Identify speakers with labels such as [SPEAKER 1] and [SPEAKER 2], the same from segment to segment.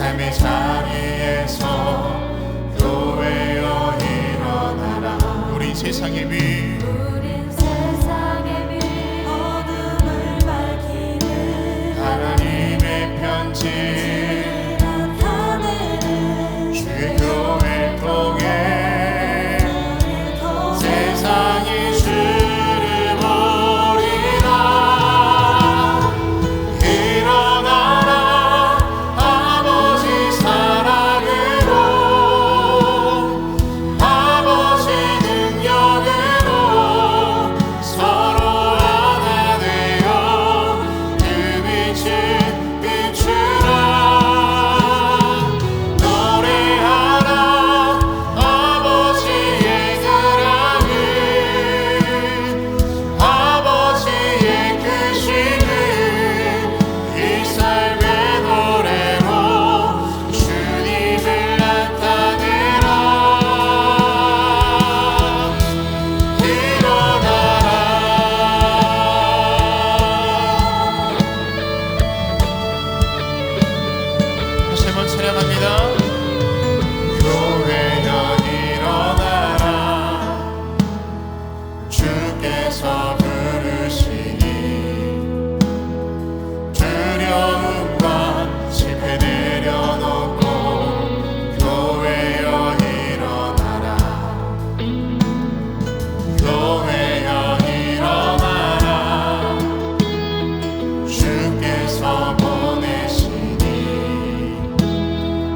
[SPEAKER 1] 삶의 자리에서 교회여 일어나라. 우린 세상의 빛,
[SPEAKER 2] 우린 세상의 빛, 어둠을 밝히는
[SPEAKER 1] 하나님의 편지
[SPEAKER 2] 나타내는
[SPEAKER 1] 주의 교회를 통해 세상이 주를 보리라. 일어나라 아버지 사랑으로, 아버지 능력으로 서로 하나 되어 그 빛을 비추라. 노래하라 아버지의 사랑을, 아버지의 크심을 이 삶의 노래로 주님을 나타내라. 일어나라. 다시 한번 찬양합니다. 교회여 일어나라. 주께서 부르시니 두려움과 실패 내려놓고 교회여 일어나라. 교회여 일어나라. 주께서 보내시니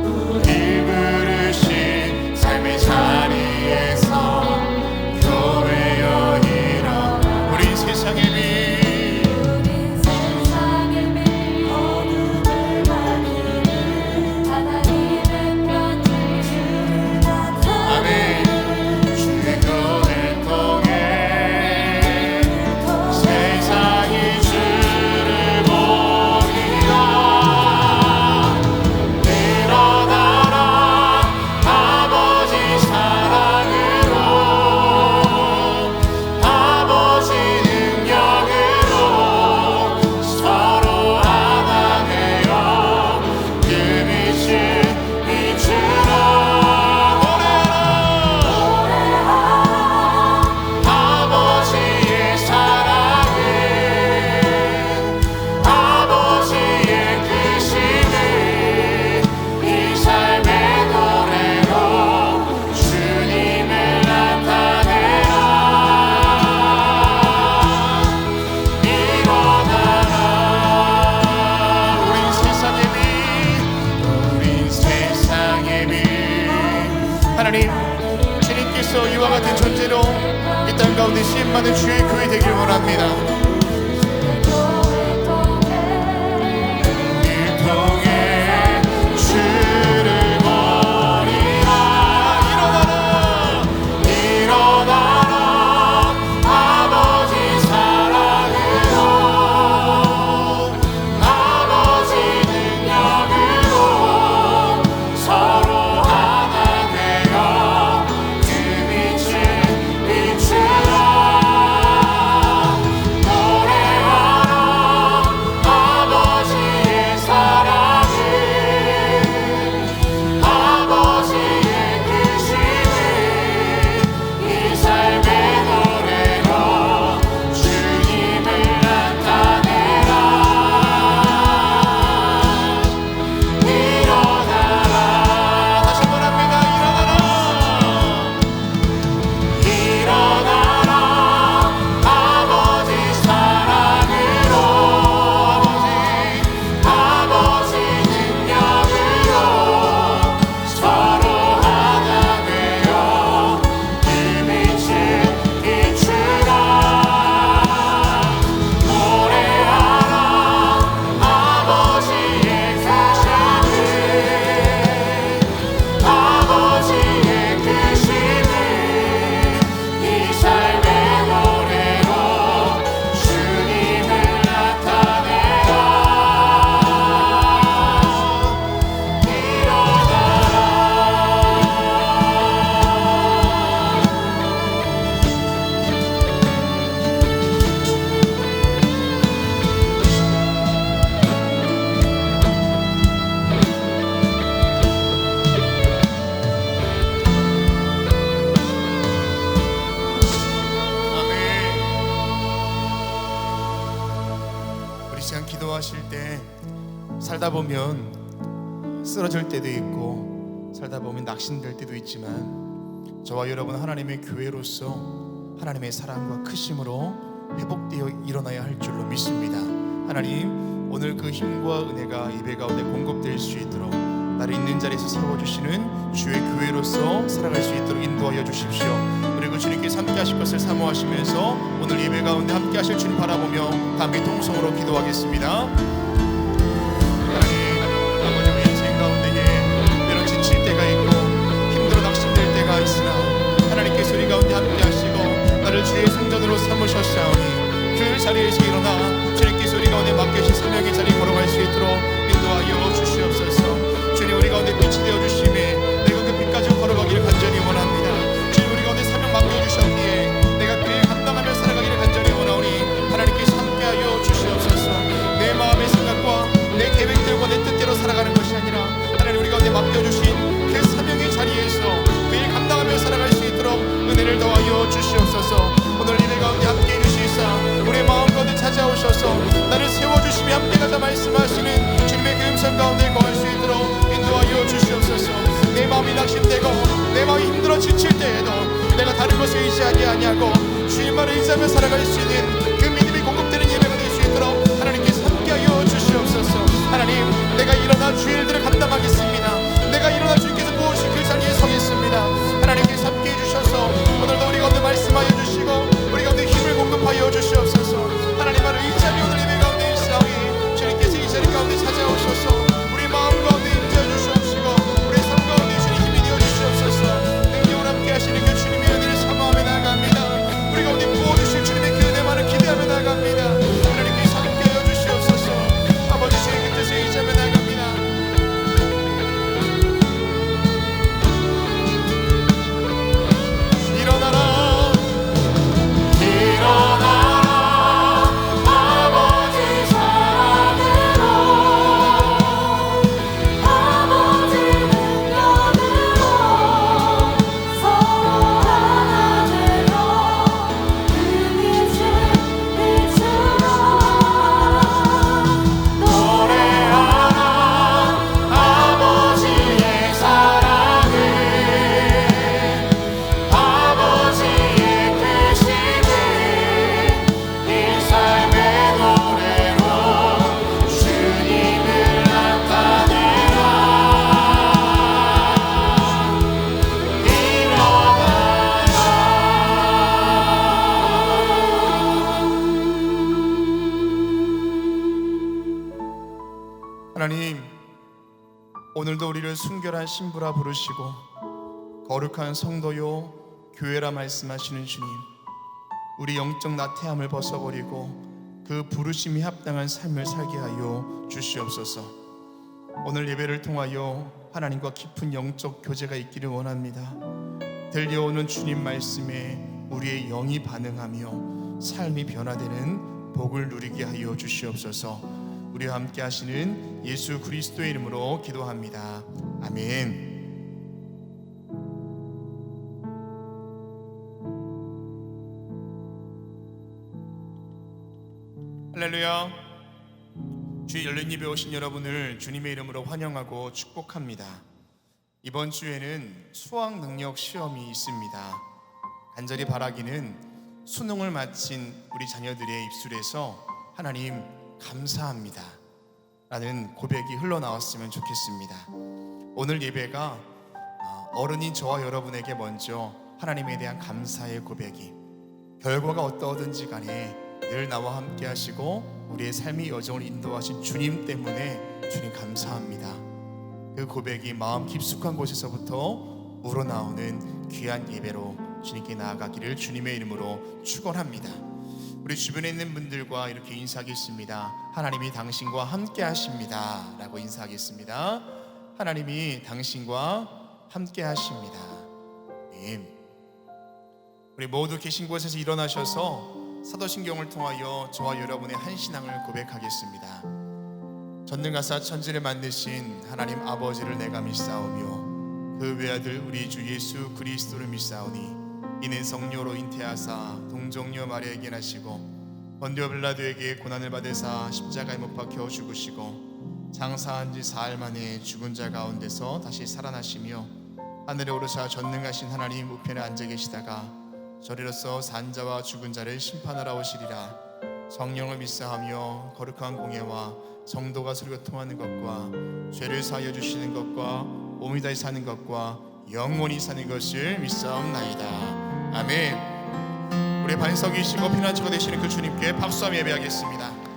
[SPEAKER 1] 우리 부르신 삶의 자리에서 교회여 일어나라. 우린 세상의 빛,
[SPEAKER 2] 우린 세상의 빛, 어둠을 밝히는 하나님의 편지
[SPEAKER 1] 아멘.
[SPEAKER 2] 나타내는
[SPEAKER 1] 주의 교회를 통해 세상이 주를 보리라. 일어나라 아버지 사랑으로, 아버지 능력으로 서로 하나 되어 그 빛을 비추라. 노래하라 아버지의 사랑을, 아버지의 크심을 이 삶의 노래로 주님을 나타내라. 일어나라. 우린 세상의 빛, 우린 세상의 빛. 하나님, 주님께서 이와 같은 존재로 이 땅 가운데 쓰임받은 주의 교회 되길 원합니다. 일 통해 주를 보리라. 일어나라. 일어나라 아버지 사랑으로, 아버지 능력으로 서로 하나 되어 그 빛을 비추라. 시간 기도하실 때 살다 보면 쓰러질 때도 있고 살다 보면 낙심될 때도 있지만 저와 여러분 하나님의 교회로서 하나님의 사랑과 크심으로 회복되어 일어나야 할 줄로 믿습니다. 하나님, 오늘 그 힘과 은혜가 예배 가운데 공급될 수 있도록 나를 있는 자리에서 세워주시는 주의 교회로서 살아갈 수 있도록 인도하여 주십시오. 그리고 주님께서 함께 하실 것을 사모하시면서 오늘 예배 가운데 함께 하실 주님 바라보며 다 함께 통성으로 기도하겠습니다. 하나님, 아버지, 우리 인생 가운데에 때론 지칠 때가 있고 힘들어 낙심될 때가 있으나 하나님께서 우리 가운데 함께 하시고 나를 주의 성전으로 삼으셨사오니 그 자리에서 일어나 주님께서 우리 가운데 맡겨주신 사명의 자리에 걸어갈 수 있도록 인도하여 주시옵소서. 주님, 우리 가운데 빛이 되어주심에 내가 그 빛까지 걸어가기를 간절히 원합니다. 주님, 우리 가운데 사명 맡겨주셨기에 내가 그 일 감당하며 살아가기를 간절히 원하오니 하나님께서 함께하여 주시옵소서. 내 마음의 생각과 내 계획들과 내 뜻대로 살아가는 것이 아니라 하나님, 우리 가운데 맡겨주신 그 사명의 자리에서 그 일 감당하며 살아갈 수 있도록 은혜를 더하여 주시옵소서. 오늘 이들 가운데 함께 해주시사 우리의 마음 가운데 찾아오셔서 나를 세워주시며 함께 가자 말씀하시는 주님의 그 음성 가운데 거할 수 있도록 인도하여 주시옵소서. 내 마음이 낙심되고 내 마음이 힘들어 지칠 때에도 내가 다른 것에 의지하지 아니하고 주님만을 의지하며 살아갈 수 있는 그 믿음이 공급되는 예배가 될 수 있도록 하나님께서 함께하여 주시옵소서. 하나님, 내가 일어나 주의 일들을 감당하겠습니다. 내가 일어나 주님께서 부으신 그 자리에 서겠습니다. 하나님께서 함께해 주셔서 오늘도 우리 가운데 말씀하여 주시고 우리 가운데 힘을 공급하여 주시옵소서. 하나님만을 의지하며 오늘 예배 가운데 있사오니 주님께서 이 자리 가운데 찾아오셔서 우리 마음 가운데 임재해 주시옵시고 우리 삶 가운데 주님 힘이 되어 주시옵소서. 능력을 함께 하시는 그 주님의 은혜를 사모하며 나아갑니다. 우리 가운데 부어주실 주님의 그 은혜만을 기대하며 나아갑니다. 하나님께서 함께하여 주시옵소서. 아버지, 주의 그 뜻에 의지하며 나아갑니다. 하나님, 오늘도 우리를 순결한 신부라 부르시고 거룩한 성도요 교회라 말씀하시는 주님, 우리 영적 나태함을 벗어버리고 그 부르심이 합당한 삶을 살게 하여 주시옵소서. 오늘 예배를 통하여 하나님과 깊은 영적 교제가 있기를 원합니다. 들려오는 주님 말씀에 우리의 영이 반응하며 삶이 변화되는 복을 누리게 하여 주시옵소서. 우리와 함께 하시는 예수 그리스도의 이름으로 기도합니다. 아멘. 할렐루야. 주의 열린 예배에 오신 여러분을 주님의 이름으로 환영하고 축복합니다. 이번 주에는 수학 능력 시험이 있습니다. 간절히 바라기는 수능을 마친 우리 자녀들의 입술에서 하나님 감사합니다 라는 고백이 흘러나왔으면 좋겠습니다. 오늘 예배가 어른인 저와 여러분에게 먼저 하나님에 대한 감사의 고백이, 결과가 어떠하든지 간에 늘 나와 함께 하시고 우리의 삶의 여정을 인도하신 주님 때문에 주님 감사합니다, 그 고백이 마음 깊숙한 곳에서부터 우러나오는 귀한 예배로 주님께 나아가기를 주님의 이름으로 축원합니다. 우리 주변에 있는 분들과 이렇게 인사하겠습니다. 하나님이 당신과 함께 하십니다 라고 인사하겠습니다. 하나님이 당신과 함께 하십니다. 우리 모두 계신 곳에서 일어나셔서 사도신경을 통하여 저와 여러분의 한 신앙을 고백하겠습니다. 전능하사 천지를 만드신 하나님 아버지를 내가 믿사오며 그 외아들 우리 주 예수 그리스도를 믿사오니 이는 성령으로 잉태하사 동정녀 마리아에게 나시고 본디오 빌라도에게 고난을 받으사 십자가에 못 박혀 죽으시고 장사한 지 사흘 만에 죽은 자 가운데서 다시 살아나시며 하늘에 오르사 전능하신 하나님 우편에 앉아 계시다가 저리로서 산 자와 죽은 자를 심판하러 오시리라. 성령을 믿사하며 거룩한 공예와 성도가 서로 통하는 것과 죄를 사하여 주시는 것과 몸이 다시 사는 것과 영원히 사는 것을 믿사옵나이다. 아멘. 우리 반석이시고 피난처가 되시는 그 주님께 박수하며 예배하겠습니다.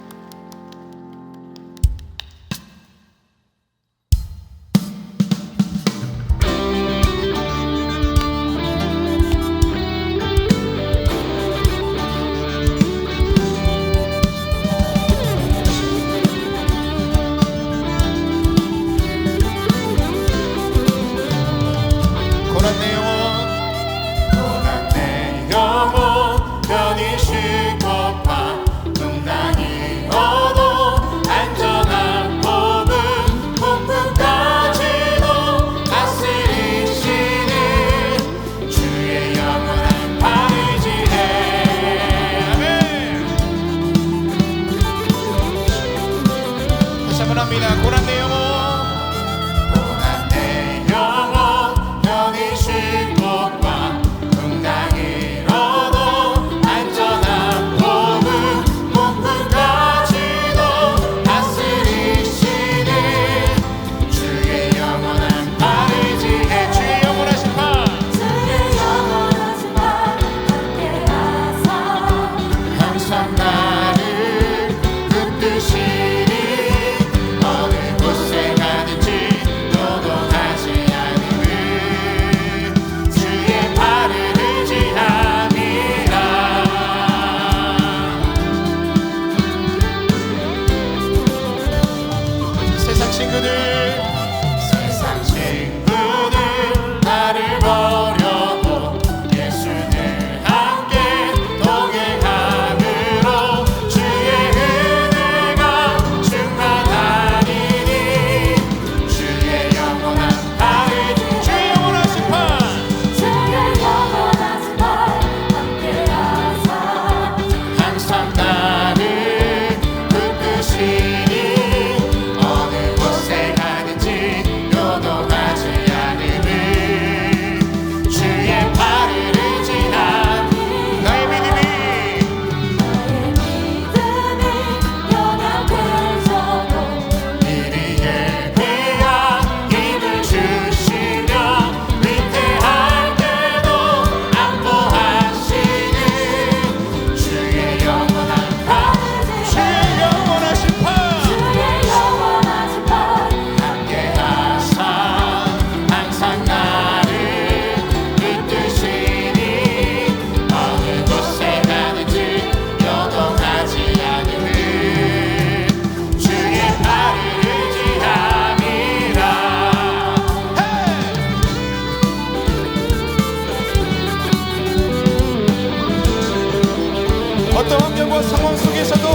[SPEAKER 1] 어떤 환경과 상황 속에서도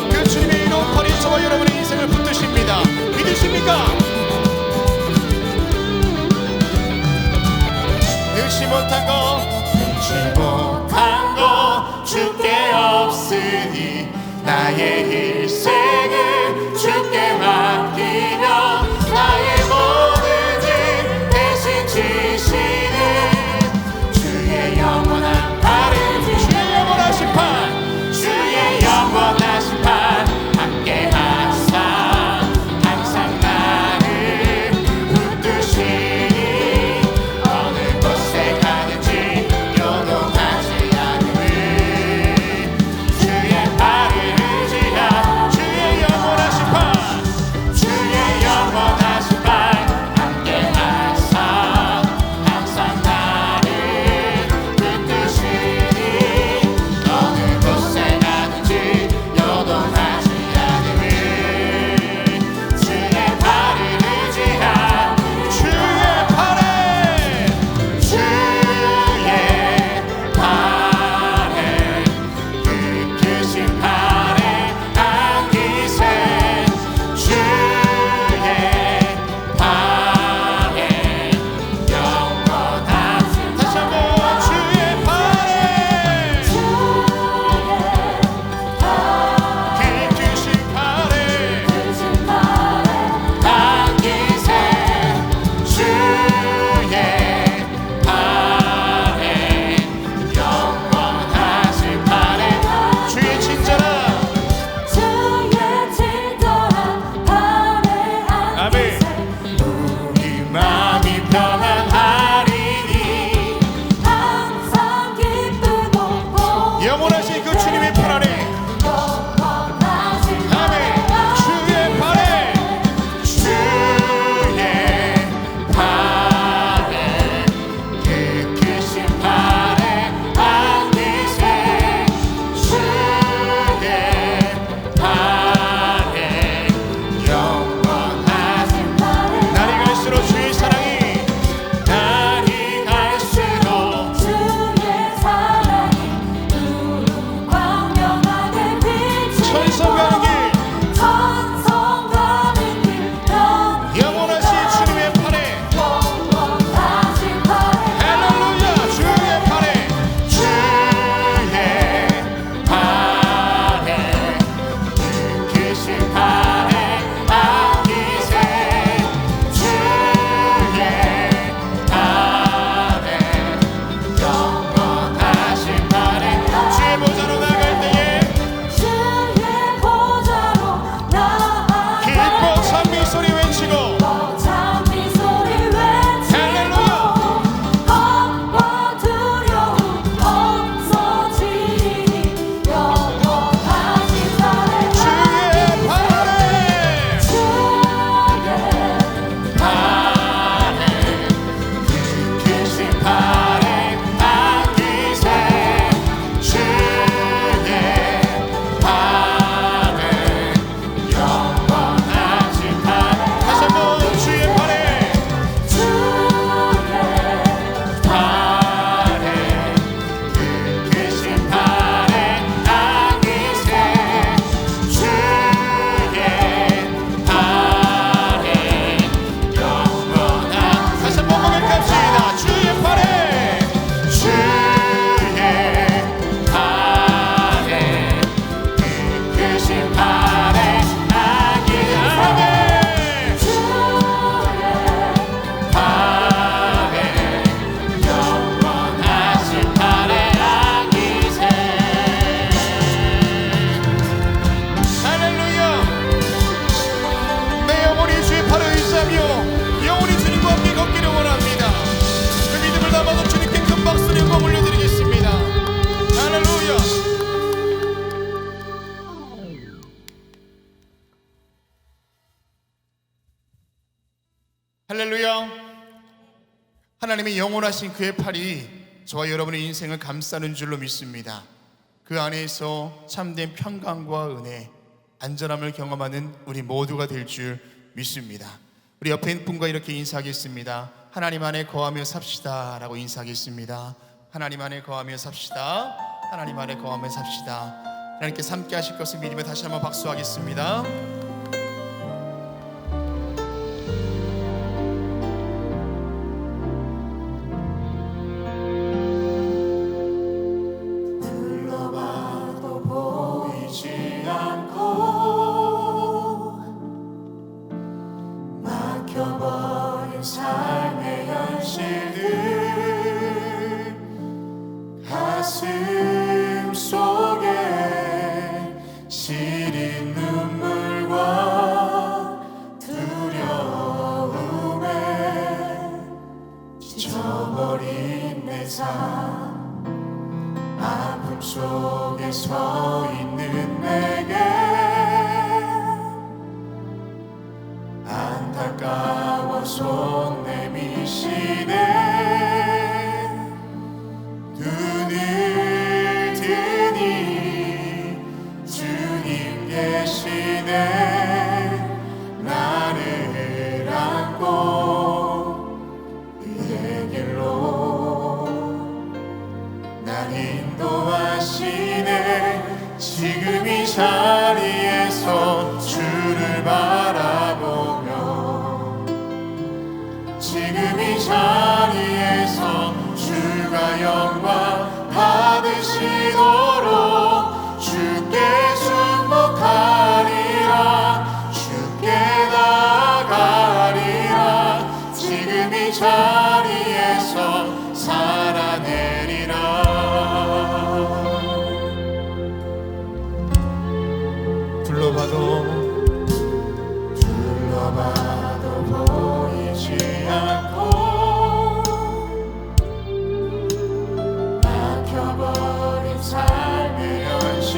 [SPEAKER 1] 그 주님의 이로운 팔이 저와 여러분의 인생을 붙드십니다. 믿으십니까? 능치 못한 거 주께 없으니 나의 일생을 주께 맡기며 나의 모든 짐 대신 지시는 주의 영원한 팔을 주의 영원하신 팔 주의 영원하신 팔 함께 하사 항상 나를 붙드시니 어느 곳에 가든지 요동하지 않으니 주의 팔을 의지하 주의 영원하신 주님의 팔 아래 아멘. 주의 팔에 크신 팔에 안기세 주의 팔에 영원하신 날이 갈수록 주의 사랑이 날이 갈수록
[SPEAKER 2] 주의 사랑이 광명하게 비치고
[SPEAKER 1] 천성 가는 길
[SPEAKER 2] 천성 가는 길
[SPEAKER 1] 영원하신 주님의 팔에
[SPEAKER 2] 영원하신 팔에
[SPEAKER 1] 할렐루야 주의 팔에 크신 팔에 안기세 주의 팔에 영원하신 팔에 주의 보좌로 나갈 때에
[SPEAKER 2] 주의 보좌로 나아가
[SPEAKER 1] 기뻐 찬미 소리 외치고
[SPEAKER 2] 찬미 소리 외치고
[SPEAKER 1] 할렐루야
[SPEAKER 2] 겁과 두려움 없어지니 영원하신 팔에
[SPEAKER 1] 주의 팔에 크신 팔에 안기세 주의 팔에 영원하신 팔에 다시 한번 주의 팔에 크신 팔에 안기세 주의 팔에 영원한 다시 한번 고백합시다 주의 팔에 크신 팔에 안기세 아멘 영원하신 팔에 안기세 할렐루야 내 영혼이 주의 팔에 의지하며 영혼이 주님과 함께 걷기를 원합니다. 그 믿음을 담아서 주님께 큰 박수를 영광 올려드리겠습니다. 할렐루야 할렐루야 하나님의 영원하신 그의 팔이 저와 여러분의 인생을 감싸는 줄로 믿습니다. 그 안에서 참된 평강과 은혜, 안전함을 경험하는 우리 모두가 될 줄 믿습니다. 우리 옆에 있는 분과 이렇게 인사하겠습니다. 하나님 안에 거하며 삽시다 라고 인사하겠습니다. 하나님 안에 거하며 삽시다. 하나님 안에 거하며 삽시다. 하나님께서 함께 하실 것을 믿으며 다시 한번 박수하겠습니다. 둘러봐도 보이지 않고 막혀버린 삶의 현실들 가슴 속에 시린 눈물과 두려움에 지쳐버린 내 삶 아픔 속에 서 있는 내게 안타까워 손 내미시네 눈을 드니 주님 계시네 나를 안고 그의 길로 날 인도하시네 지금 이 자리에서 주를 바라보며 지금 이 자리에서 주가 영광 받으시도록 주께 순복하리라 주께 나가리라 지금 이 자리에서 살아내리라 둘러봐도 보이지 않고 막혀버린 삶의 현실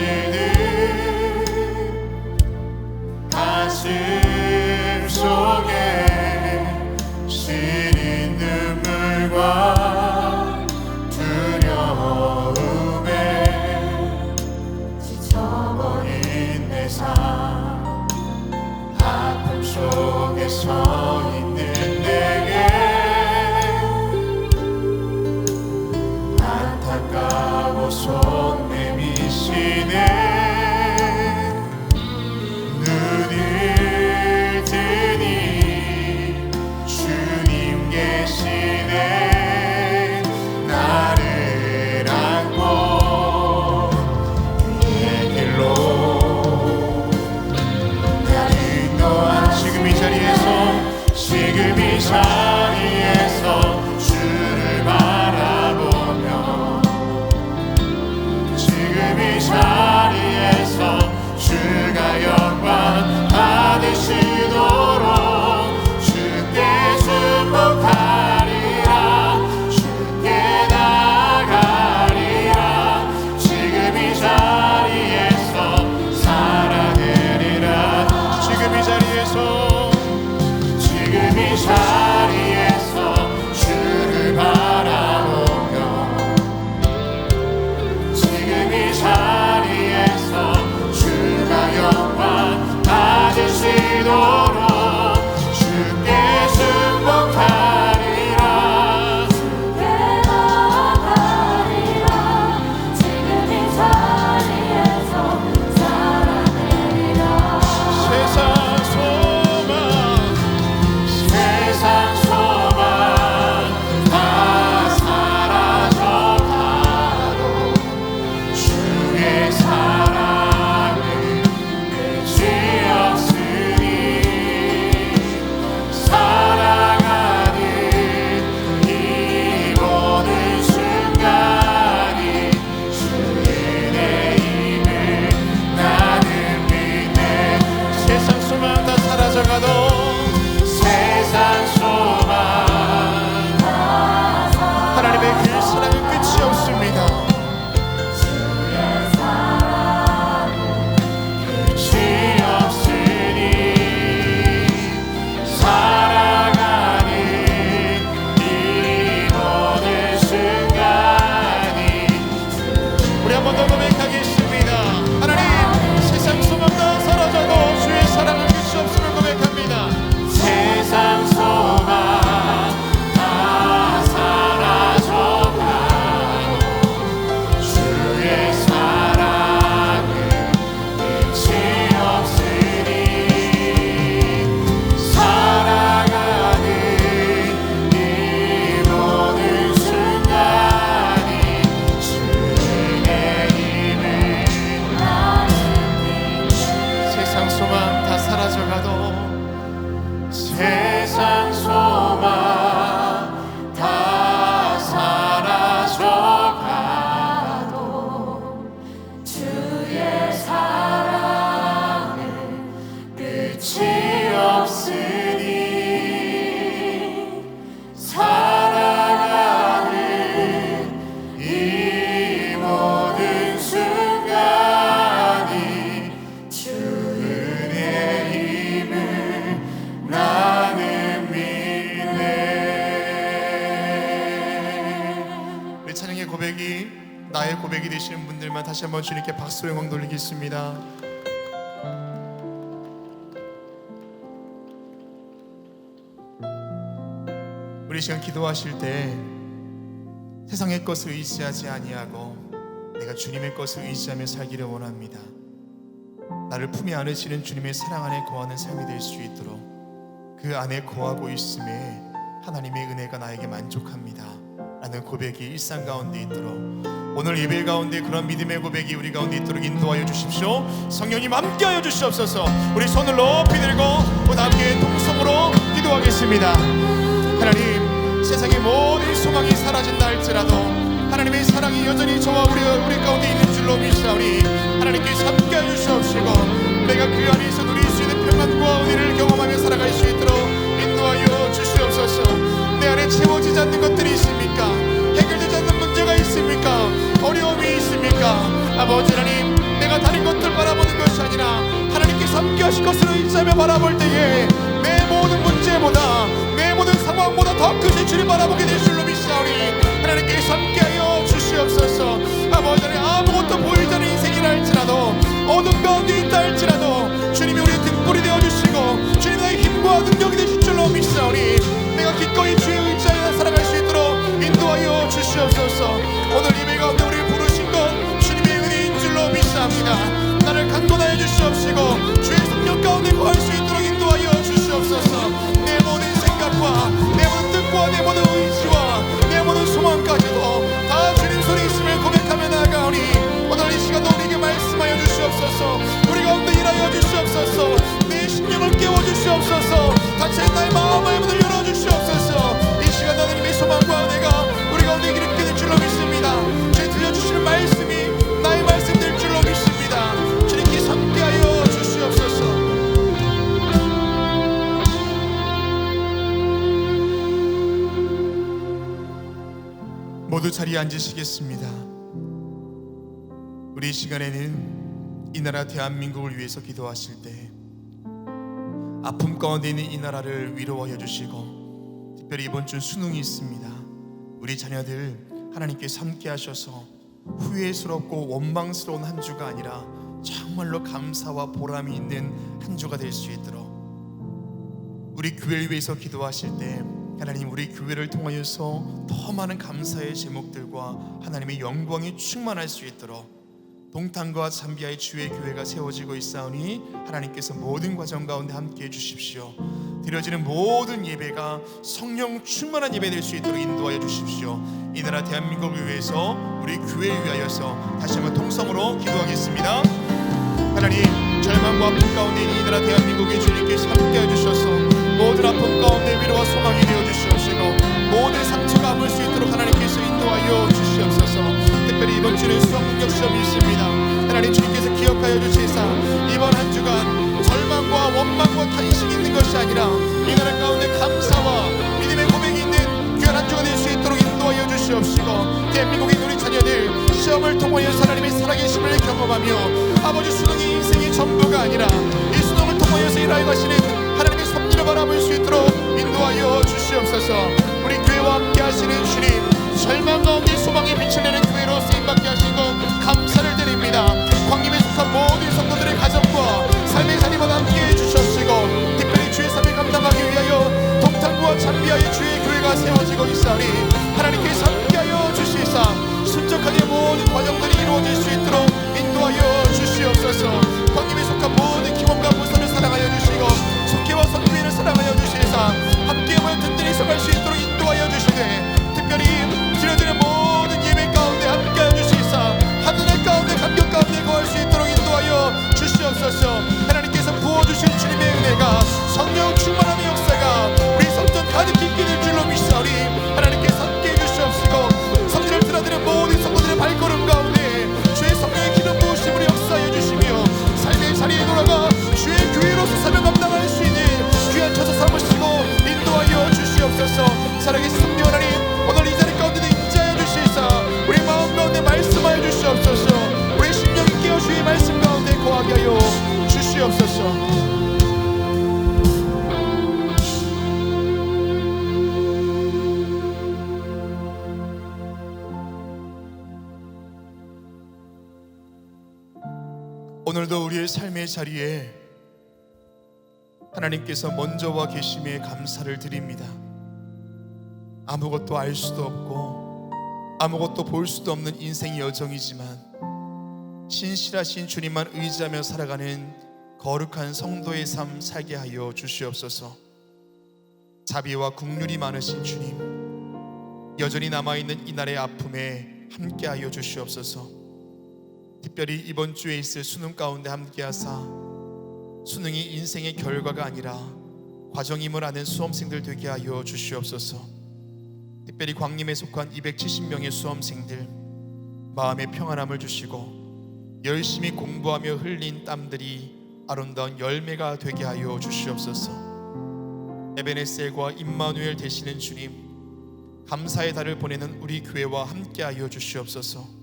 [SPEAKER 1] 고백이 되시는 분들만 다시 한번 주님께 박수 영광 돌리겠습니다. 우리 시간 기도하실 때 세상의 것을 의지하지 아니하고 내가 주님의 것을 의지하며 살기를 원합니다. 나를 품에 안으시는 주님의 사랑 안에 거하는 삶이 될 수 있도록 그 안에 거하고 있음에 하나님의 은혜가 나에게 만족합니다 라는 고백이 일상 가운데 있도록, 오늘 예배 가운데 그런 믿음의 고백이 우리 가운데 있도록 인도하여 주십시오. 성령님 함께하여 주시옵소서. 우리 손을 높이 들고 모두 함께 통성으로 기도하겠습니다. 하나님, 세상의 모든 소망이 사라진다 할지라도 하나님의 사랑이 여전히 저와 우리 가운데 있는 줄로 믿사오니 하나님께서 함께하여 주시옵시고 내가 그 안에서 누릴 수 있는 평안과 은혜를 경험하며 살아갈 수 있도록 인도하여 주시옵소서. 내 안에 채워지지 않는 것들이 있습니까? 해결되지 않는 문제가 있습니까? 어려움이 있습니까? 아버지 하나님, 내가 다른 것들 바라보는 것이 아니라 하나님께서 함께 하실 것을 의지하며 바라볼 때에 내 모든 문제보다 내 모든 상황보다 더 크신 주님 바라보게 될 줄로 믿사오니 하나님께서 함께하여 주시옵소서. 아버지 하나님, 아무것도 보이지 않는 인생이라 할지라도 어둠 가운데 있다 할지라도 주님이 우리의 등불이 되어주시고 주님 나의 힘과 능력이 되실 줄로 믿사오니 내가 기꺼이 주의 의지하여 살아갈 수 있도록 인도하여 주시옵소서. 오늘 예배 가운데 우리를 부르신 것 주님의 은혜인 줄로 믿사옵니다. 나를 강건하여 주시옵시고 주의 성령 가운데 거할 수 있도록 인도하여 주시옵소서. 내 모든 생각과 내 모든 뜻과 내 모든 의지와 내 모든 소망까지도 다 주님 손에 있음을 고백하며 나아가오니 오늘 이 시간도 우리에게 말씀하여 주시옵소서. 우리 가운데 일하여 주시옵소서. 내 심령을 깨워주시옵소서. 닫혀있는 나의 마음의 문을 열어주시옵소서. 이 시간 하나님의 소망과 은혜가 우리 가운데 이렇게 될 줄로 믿습니다. 주님 들려주시는 말씀이 나의 말씀 될 줄로 믿습니다. 주님께서 함께하여 주시옵소서. 모두 자리에 앉으시겠습니다. 우리 이 시간에는 이 나라 대한민국을 위해서 기도하실 때 아픔 가운데 있는 이 나라를 위로하여 주시고, 특별히 이번 주 수능이 있습니다. 우리 자녀들 하나님께서 함께 하셔서 후회스럽고 원망스러운 한 주가 아니라 정말로 감사와 보람이 있는 한 주가 될 수 있도록 우리 교회를 위해서 기도하실 때 하나님, 우리 교회를 통하여서 더 많은 감사의 제목들과 하나님의 영광이 충만할 수 있도록 동탄과 잠비아의 주의 교회가 세워지고 있사오니 하나님께서 모든 과정 가운데 함께해 주십시오. 드려지는 모든 예배가 성령 충만한 예배 될 수 있도록 인도하여 주십시오. 이 나라 대한민국을 위해서 우리 교회를 위하여서 다시 한번 통성으로 기도하겠습니다. 하나님, 절망과 아픔 가운데 있는 이 나라 대한민국의 주님께서 함께해 주셔서 모든 아픔 가운데 위로와 소망이 되어 주시옵시고 모든 상처가 아물 수 있도록 하나님께서 인도하여 주시옵소서. 특별히 이번 주는 수학 능력 시험이 있습니다. 하나님, 주님께서 기억하여 주시사 이번 한 주간 절망과 원망과 탄식이 있는 것이 아니라 이 나라 가운데 감사와 믿음의 고백이 있는 귀한 한 주가 될 수 있도록 인도하여 주시옵시고 대한민국의 우리 자녀들 시험을 통하여서 하나님의 살아계심을 경험하며 아버지 수능이 인생의 전부가 아니라 이 수능을 통하여서 일하여 가시는 하나님의 섭리를 바라볼 수 있도록 인도하여 주시옵소서. 우리 교회와 함께 하시는 주님, 절망 가운데 소망의 빛을 내는 교회로 쓰임받게 하신 것 감사를 드립니다. 광림에 속한 모든 성도들의 가정과 삶의 자리마다 함께해 주셨시고 특별히 주의 삶을 감당하기 위하여 동탄과 잠비아의 주의 교회가 세워지고 있사오니 하나님께서 함께하여 주시사 순적하게 모든 과정들이 이루어질 수 있도록 인도하여 주시옵소서. 광림에 속한 모든 기원과 부서를 사랑하여 주시고 속회와 선교회를 사랑하여 주시사 함께 모여 든든히 서갈 수 있도록 인도하여 주시되 특별히 드려지는 모든 예배 가운데 함께하여 주시사 하늘 가운데 감격 가운데 거할 수 있도록 인도하여 주시옵소서. 하나님께서 부어주신 주님의 은혜가 성령 충만한 역사가 우리 성전 가득히 있게 될 줄로 믿사오니 하나님께서 함께해 주시옵시고 성전을 드나드는 모든 성도들의 발걸음 가운데 주의 성령의 기름 부으심으로 역사하여 주시며 삶의 자리에 돌아가 주의 교회로서 사명 감당할 수 있는 귀한 처소 삼으시고 인도하여 주시옵소서. 살아계신 성령 하나님, 오늘 이 자리 가운데도 임재하여 주시사 우리 마음 가운데 말씀하여 주시옵소서. 우리 심령이 깨어 주의 말씀 가운데 거하게 하여 주시옵소서. 오늘도 우리의 삶의 자리에 하나님께서 먼저 와 계심에 감사를 드립니다. 아무것도 알 수도 없고 아무것도 볼 수도 없는 인생의 여정이지만 신실하신 주님만 의지하며 살아가는 거룩한 성도의 삶 살게 하여 주시옵소서. 자비와 긍휼이 많으신 주님, 여전히 남아있는 이날의 아픔에 함께하여 주시옵소서. 특별히 이번 주에 있을 수능 가운데 함께하사 수능이 인생의 결과가 아니라 과정임을 아는 수험생들 되게 하여 주시옵소서. 특별히 광림에 속한 270명의 수험생들 마음의 평안함을 주시고 열심히 공부하며 흘린 땀들이 아름다운 열매가 되게 하여 주시옵소서. 에베네셀과 임마누엘 되시는 주님, 감사의 달을 보내는 우리 교회와 함께 하여 주시옵소서.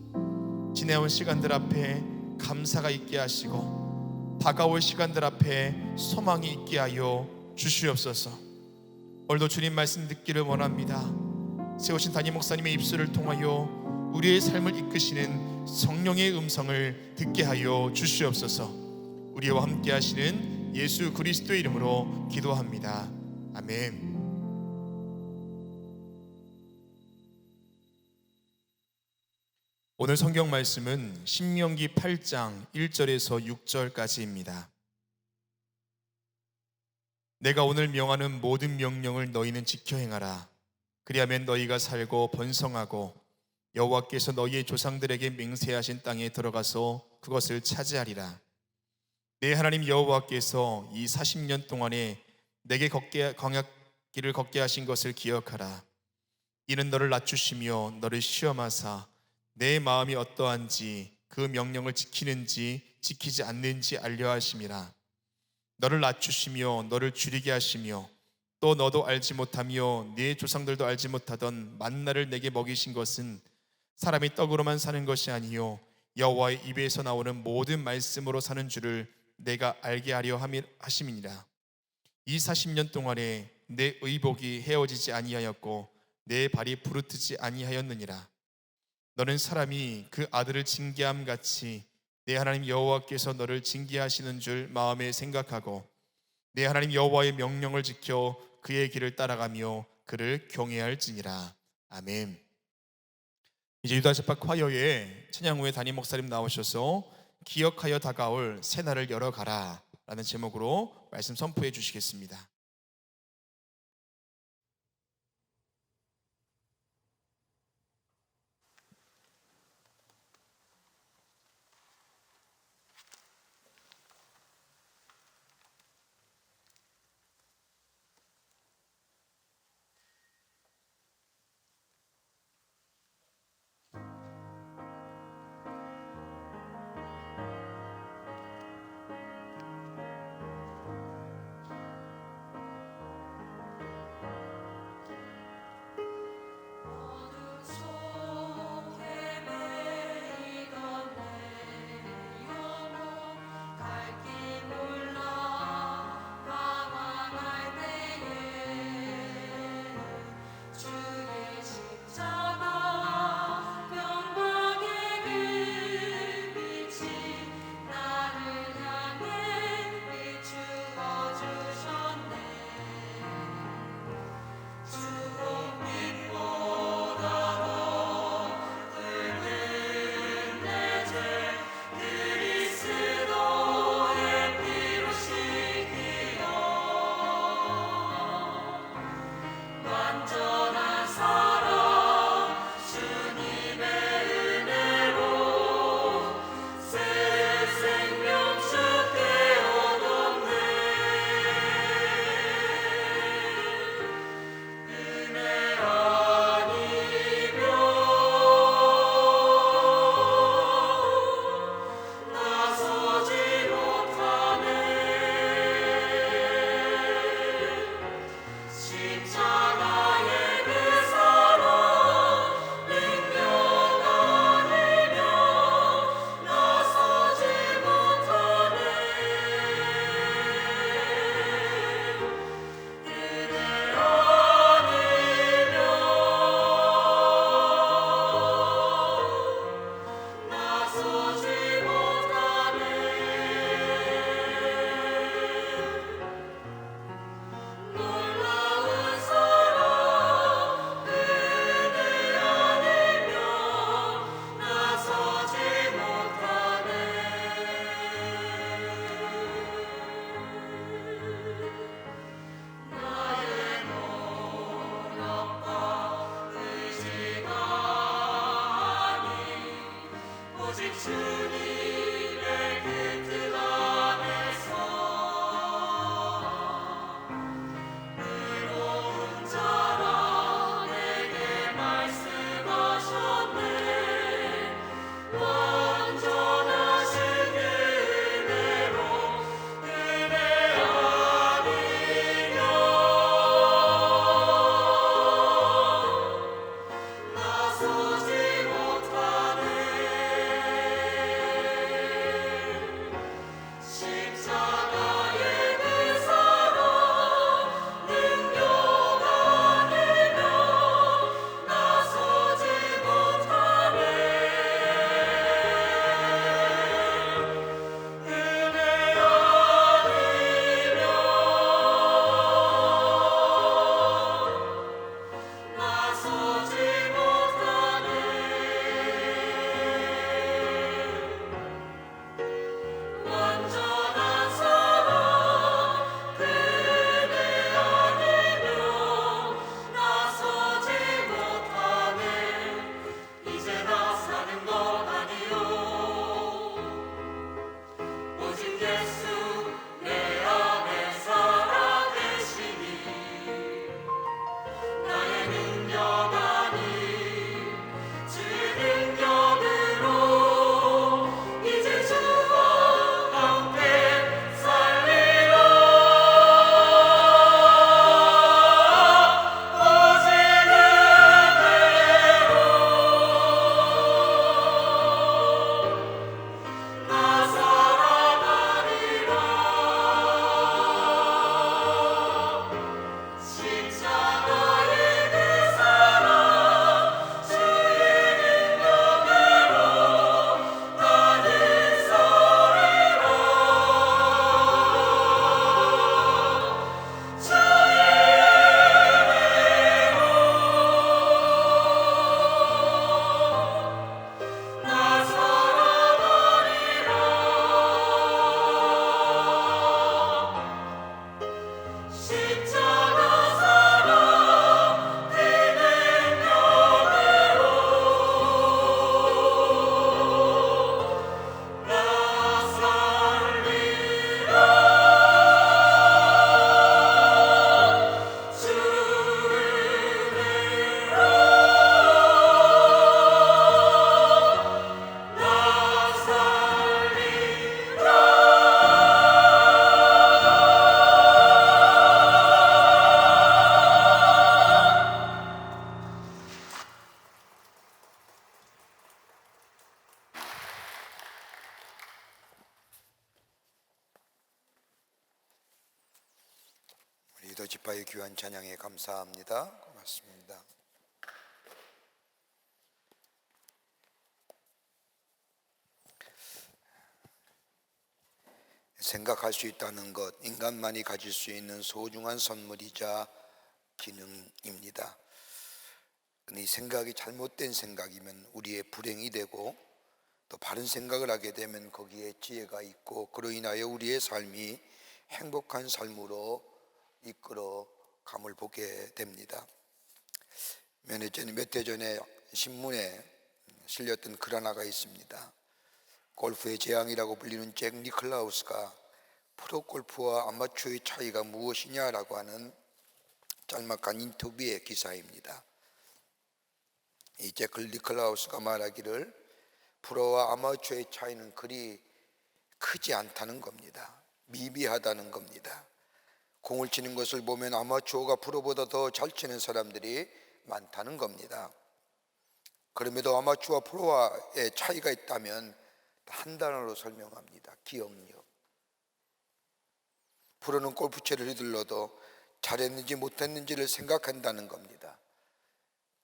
[SPEAKER 1] 지내온 시간들 앞에 감사가 있게 하시고 다가올 시간들 앞에 소망이 있게 하여 주시옵소서. 오늘도 주님 말씀 듣기를 원합니다. 세우신 담임 목사님의 입술을 통하여 우리의 삶을 이끄시는 성령의 음성을 듣게 하여 주시옵소서. 우리와 함께 하시는 예수 그리스도의 이름으로 기도합니다. 아멘. 오늘 성경 말씀은 신명기 8장 1절에서 6절까지입니다. 내가 오늘 명하는 모든 명령을 너희는 지켜 행하라. 그리하면 너희가 살고 번성하고 여호와께서 너희의 조상들에게 맹세하신 땅에 들어가서 그것을 차지하리라. 내 하나님 여호와께서 이 40년 동안에 내게 광야길을 걷게 하신 것을 기억하라. 이는 너를 낮추시며 너를 시험하사 내 마음이 어떠한지 그 명령을 지키는지 지키지 않는지 알려 하심이라. 너를 낮추시며 너를 줄이게 하시며 또 너도 알지 못하며 네 조상들도 알지 못하던 만나를 내게 먹이신 것은 사람이 떡으로만 사는 것이 아니요 여호와의 입에서 나오는 모든 말씀으로 사는 줄을 내가 알게 하려 하심이니라. 이 40년 동안에 내 의복이 헤어지지 아니하였고 내 발이 부르트지 아니하였느니라. 너는 사람이 그 아들을 징계함 같이 내 하나님 여호와께서 너를 징계하시는 줄 마음에 생각하고 내 하나님 여호와의 명령을 지켜 그의 길을 따라가며 그를 경외할지니라. 아멘. 이제 유다제파 콰이어에 찬양 후에 담임 목사님 나오셔서 기억하여 다가올 새날을 열어가라 라는 제목으로 말씀 선포해 주시겠습니다.
[SPEAKER 3] 오늘도 지파의 귀한 찬양에 감사합니다. 고맙습니다. 생각할 수 있다는 것, 인간만이 가질 수 있는 소중한 선물이자 기능입니다. 이 생각이 잘못된 생각이면 우리의 불행이 되고, 또 바른 생각을 하게 되면 거기에 지혜가 있고, 그로 인하여 우리의 삶이 행복한 삶으로 이끌어 감을 보게 됩니다. 몇 해 전에 신문에 실렸던 글 하나가 있습니다. 골프의 재앙이라고 불리는 잭 니클라우스가 프로골프와 아마추어의 차이가 무엇이냐라고 하는 짤막한 인터뷰의 기사입니다. 이 잭 니클라우스가 말하기를 프로와 아마추어의 차이는 그리 크지 않다는 겁니다. 미비하다는 겁니다. 공을 치는 것을 보면 아마추어가 프로보다 더 잘 치는 사람들이 많다는 겁니다. 그럼에도 아마추어와 프로와의 차이가 있다면 한 단어로 설명합니다. 기억력. 프로는 골프채를 휘둘러도 잘했는지 못했는지를 생각한다는 겁니다.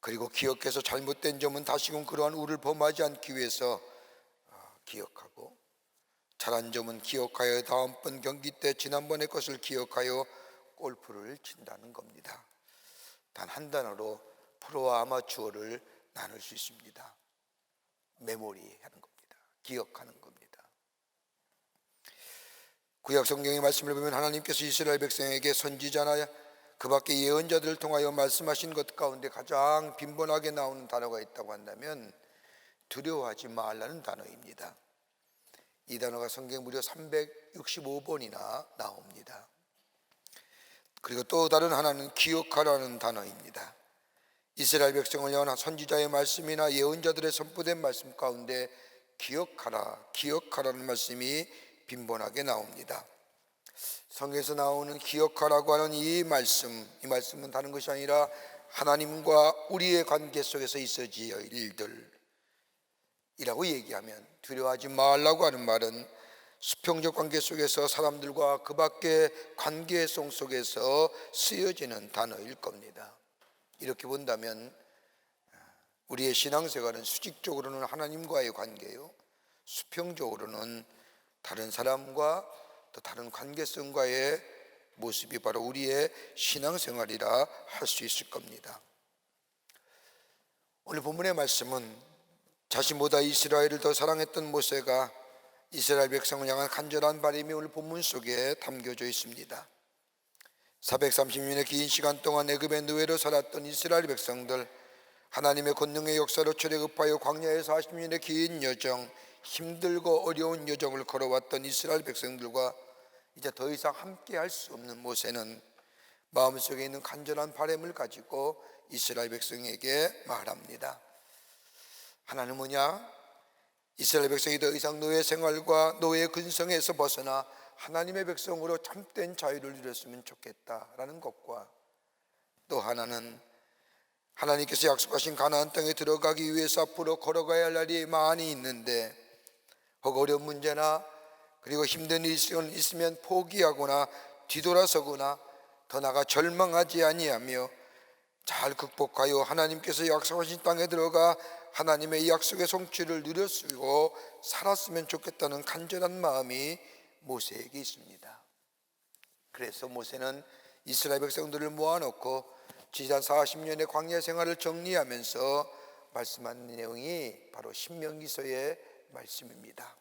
[SPEAKER 3] 그리고 기억해서 잘못된 점은 다시금 그러한 우를 범하지 않기 위해서 기억하고, 잘한 점은 기억하여 다음번 경기 때 지난번의 것을 기억하여 골프를 친다는 겁니다. 단 한 단어로 프로와 아마추어를 나눌 수 있습니다. 메모리 하는 겁니다. 기억하는 겁니다. 구약 성경의 말씀을 보면 하나님께서 이스라엘 백성에게 선지자나 그 밖에 예언자들을 통하여 말씀하신 것 가운데 가장 빈번하게 나오는 단어가 있다고 한다면 두려워하지 말라는 단어입니다. 이 단어가 성경 무려 365번이나 나옵니다. 그리고 또 다른 하나는 기억하라는 단어입니다. 이스라엘 백성을 향한 선지자의 말씀이나 예언자들의 선포된 말씀 가운데 기억하라는 말씀이 빈번하게 나옵니다. 성경에서 나오는 기억하라고 하는 이 말씀은 다른 것이 아니라 하나님과 우리의 관계 속에서 있어질 일들이라고 얘기하면, 두려워하지 말라고 하는 말은 수평적 관계 속에서 사람들과 그 밖의 관계성 속에서 쓰여지는 단어일 겁니다. 이렇게 본다면 우리의 신앙생활은 수직적으로는 하나님과의 관계요, 수평적으로는 다른 사람과 또 다른 관계성과의 모습이 바로 우리의 신앙생활이라 할 수 있을 겁니다. 오늘 본문의 말씀은 자신보다 이스라엘을 더 사랑했던 모세가 이스라엘 백성을 향한 간절한 바람이 오늘 본문 속에 담겨져 있습니다. 430년의 긴 시간 동안 애굽의 노예로 살았던 이스라엘 백성들, 하나님의 권능의 역사로 출애굽하여 광야의 40년의 긴 여정, 힘들고 어려운 여정을 걸어왔던 이스라엘 백성들과 이제 더 이상 함께 할 수 없는 모세는 마음속에 있는 간절한 바람을 가지고 이스라엘 백성에게 말합니다. 하나는 뭐냐? 이스라엘 백성이 더 이상 노예 생활과 노예 근성에서 벗어나 하나님의 백성으로 참된 자유를 누렸으면 좋겠다라는 것과, 또 하나는 하나님께서 약속하신 가나안 땅에 들어가기 위해서 앞으로 걸어가야 할 날이 많이 있는데, 혹 어려운 문제나 그리고 힘든 일이 있으면 포기하거나 뒤돌아서거나 더 나아가 절망하지 아니하며 잘 극복하여 하나님께서 약속하신 땅에 들어가 하나님의 약속의 성취를 누렸고 살았으면 좋겠다는 간절한 마음이 모세에게 있습니다. 그래서 모세는 이스라엘 백성들을 모아놓고 지난 40년의 광야 생활을 정리하면서 말씀한 내용이 바로 신명기서의 말씀입니다.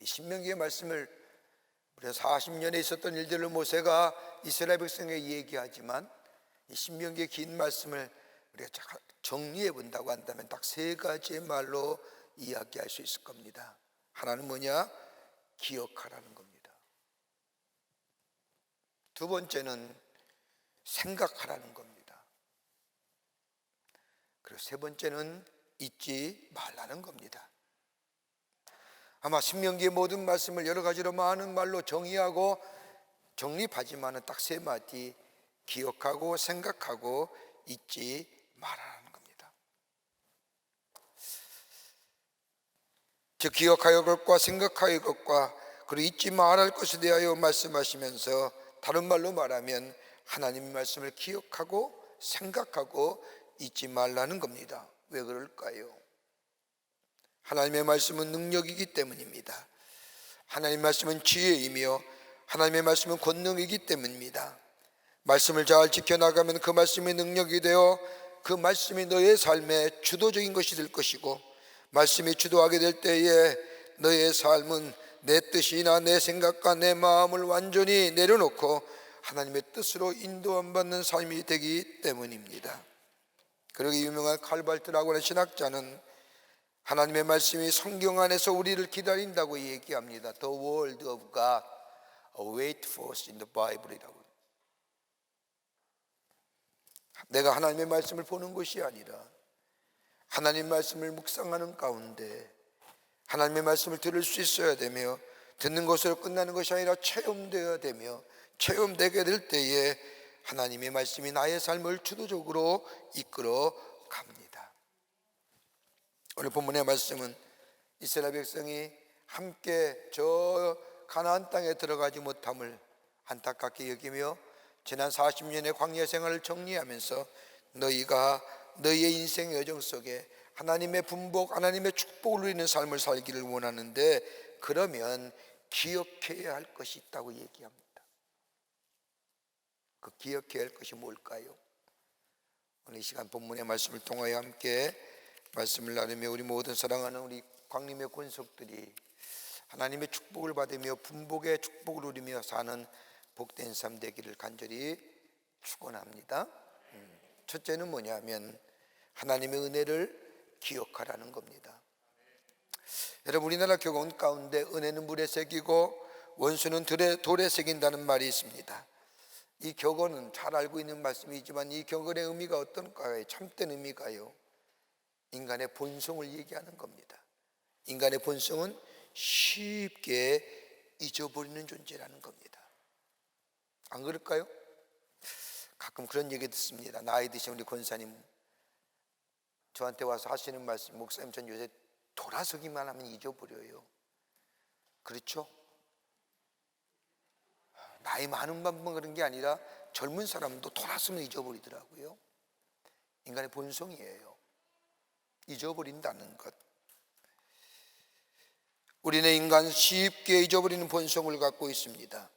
[SPEAKER 3] 이 신명기의 말씀을 우리가 40년에 있었던 일들을 모세가 이스라엘 백성에게 얘기하지만, 이 신명기의 긴 말씀을 우리가 정리해 본다고 한다면 딱 세 가지의 말로 이야기할 수 있을 겁니다. 하나는 뭐냐? 기억하라는 겁니다. 두 번째는 생각하라는 겁니다. 그리고 세 번째는 잊지 말라는 겁니다. 아마 신명기의 모든 말씀을 여러 가지로 많은 말로 정의하고 정립하지만은 딱 세 마디: 기억하고 생각하고 잊지 말아라는 겁니다. 즉 기억하여 것과 생각하여 것과 그리고 잊지 말할 것에 대하여 말씀하시면서 다른 말로 말하면 하나님의 말씀을 기억하고 생각하고 잊지 말라는 겁니다. 왜 그럴까요? 하나님의 말씀은 능력이기 때문입니다. 하나님의 말씀은 지혜이며 하나님의 말씀은 권능이기 때문입니다. 말씀을 잘 지켜나가면 그 말씀이 능력이 되어 그 말씀이 너의 삶의 주도적인 것이 될 것이고, 말씀이 주도하게 될 때에 너의 삶은 내 뜻이나 내 생각과 내 마음을 완전히 내려놓고 하나님의 뜻으로 인도받는 삶이 되기 때문입니다. 그러기 유명한 칼발트라고 하는 신학자는 하나님의 말씀이 성경 안에서 우리를 기다린다고 얘기합니다. The word of God awaits for us in the Bible이라고. 내가 하나님의 말씀을 보는 것이 아니라 하나님의 말씀을 묵상하는 가운데 하나님의 말씀을 들을 수 있어야 되며, 듣는 것으로 끝나는 것이 아니라 체험되어야 되며, 체험되게 될 때에 하나님의 말씀이 나의 삶을 주도적으로 이끌어 갑니다. 오늘 본문의 말씀은 이스라엘 백성이 함께 저 가나안 땅에 들어가지 못함을 안타깝게 여기며 지난 40년의 광야 생활을 정리하면서 너희가 너희의 인생 여정 속에 하나님의 분복, 하나님의 축복을 누리는 삶을 살기를 원하는데, 그러면 기억해야 할 것이 있다고 얘기합니다. 그 기억해야 할 것이 뭘까요? 오늘 이 시간 본문의 말씀을 통하여 함께 말씀을 나누며 우리 모든 사랑하는 우리 광림의 권속들이 하나님의 축복을 받으며 분복의 축복을 누리며 사는 복된 삶 되기를 간절히 축원합니다. 첫째는 뭐냐면 하나님의 은혜를 기억하라는 겁니다. 여러분, 우리나라 교훈 가운데 은혜는 물에 새기고 원수는 돌에 새긴다는 말이 있습니다. 이 격언은 잘 알고 있는 말씀이지만 이 격언의 의미가 어떤가요? 참된 의미가요, 인간의 본성을 얘기하는 겁니다. 인간의 본성은 쉽게 잊어버리는 존재라는 겁니다. 안 그럴까요? 가끔 그런 얘기 듣습니다. 나이 드신 우리 권사님 저한테 와서 하시는 말씀, 목사님 전 요새 돌아서기만 하면 잊어버려요. 그렇죠? 나이 많은 분만 그런 게 아니라 젊은 사람도 돌아서면 잊어버리더라고요. 인간의 본성이에요, 잊어버린다는 것. 우리는 인간 쉽게 잊어버리는 본성을 갖고 있습니다.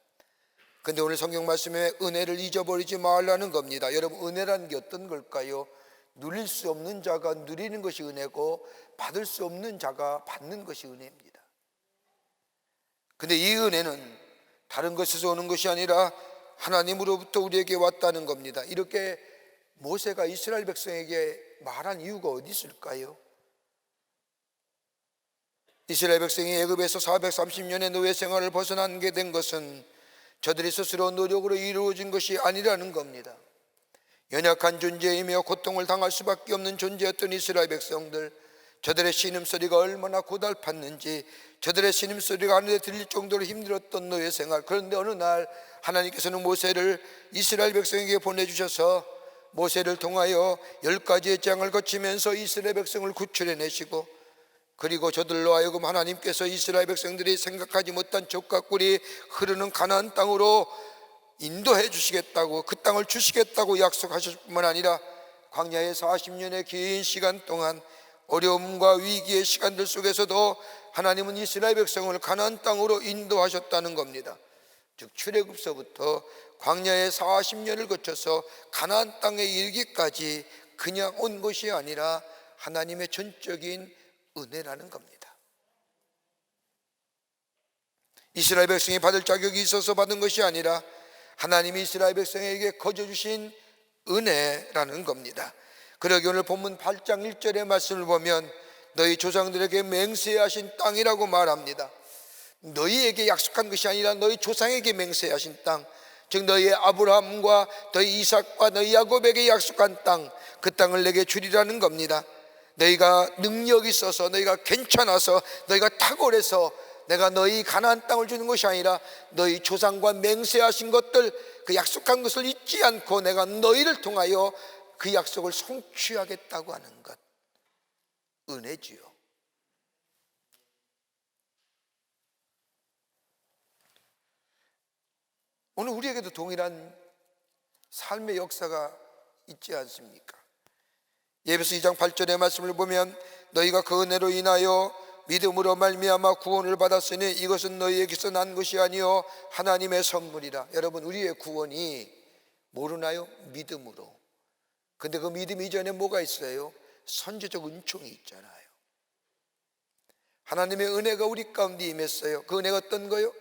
[SPEAKER 3] 근데 오늘 성경 말씀에 은혜를 잊어버리지 말라는 겁니다. 여러분, 은혜라는 게 어떤 걸까요? 누릴 수 없는 자가 누리는 것이 은혜고 받을 수 없는 자가 받는 것이 은혜입니다. 근데 이 은혜는 다른 것에서 오는 것이 아니라 하나님으로부터 우리에게 왔다는 겁니다. 이렇게 모세가 이스라엘 백성에게 말한 이유가 어디 있을까요? 이스라엘 백성이 애굽에서 430년의 노예 생활을 벗어나게 된 것은 저들이 스스로 노력으로 이루어진 것이 아니라는 겁니다. 연약한 존재이며 고통을 당할 수밖에 없는 존재였던 이스라엘 백성들, 저들의 신음소리가 얼마나 고달팠는지, 저들의 신음소리가 하늘에 들릴 정도로 힘들었던 노예 생활. 그런데 어느 날 하나님께서는 모세를 이스라엘 백성에게 보내주셔서 모세를 통하여 10가지의 재앙을 거치면서 이스라엘 백성을 구출해내시고, 그리고 저들로 하여금 하나님께서 이스라엘 백성들이 생각하지 못한 젖과 꿀이 흐르는 가나안 땅으로 인도해 주시겠다고, 그 땅을 주시겠다고 약속하셨을 뿐만 아니라 광야의 40년의 긴 시간 동안 어려움과 위기의 시간들 속에서도 하나님은 이스라엘 백성을 가나안 땅으로 인도하셨다는 겁니다. 즉 출애굽서부터 광야의 40년을 거쳐서 가나안 땅에 이르기까지 그냥 온 것이 아니라 하나님의 전적인 은혜라는 겁니다. 이스라엘 백성이 받을 자격이 있어서 받은 것이 아니라 하나님이 이스라엘 백성에게 거저 주신 은혜라는 겁니다. 그러기 오늘 본문 8장 1절의 말씀을 보면 너희 조상들에게 맹세하신 땅이라고 말합니다. 너희에게 약속한 것이 아니라 너희 조상에게 맹세하신 땅, 즉 너희 아브라함과 너희 이삭과 너희 야곱에게 약속한 땅, 그 땅을 내게 주리라는 겁니다. 너희가 능력이 있어서, 너희가 괜찮아서, 너희가 탁월해서 내가 너희 가나안 땅을 주는 것이 아니라 너희 조상과 맹세하신 것들, 그 약속한 것을 잊지 않고 내가 너희를 통하여 그 약속을 성취하겠다고 하는 것, 은혜지요. 오늘 우리에게도 동일한 삶의 역사가 있지 않습니까? 예배서 2장 8절의 말씀을 보면 너희가 그 은혜로 인하여 믿음으로 말미암아 구원을 받았으니 이것은 너희에게서 난 것이 아니요 하나님의 선물이라. 여러분, 우리의 구원이 모르나요? 믿음으로. 근데 그 믿음 이전에 뭐가 있어요? 선지적 은총이 있잖아요. 하나님의 은혜가 우리 가운데 임했어요. 그 은혜가 어떤 거요?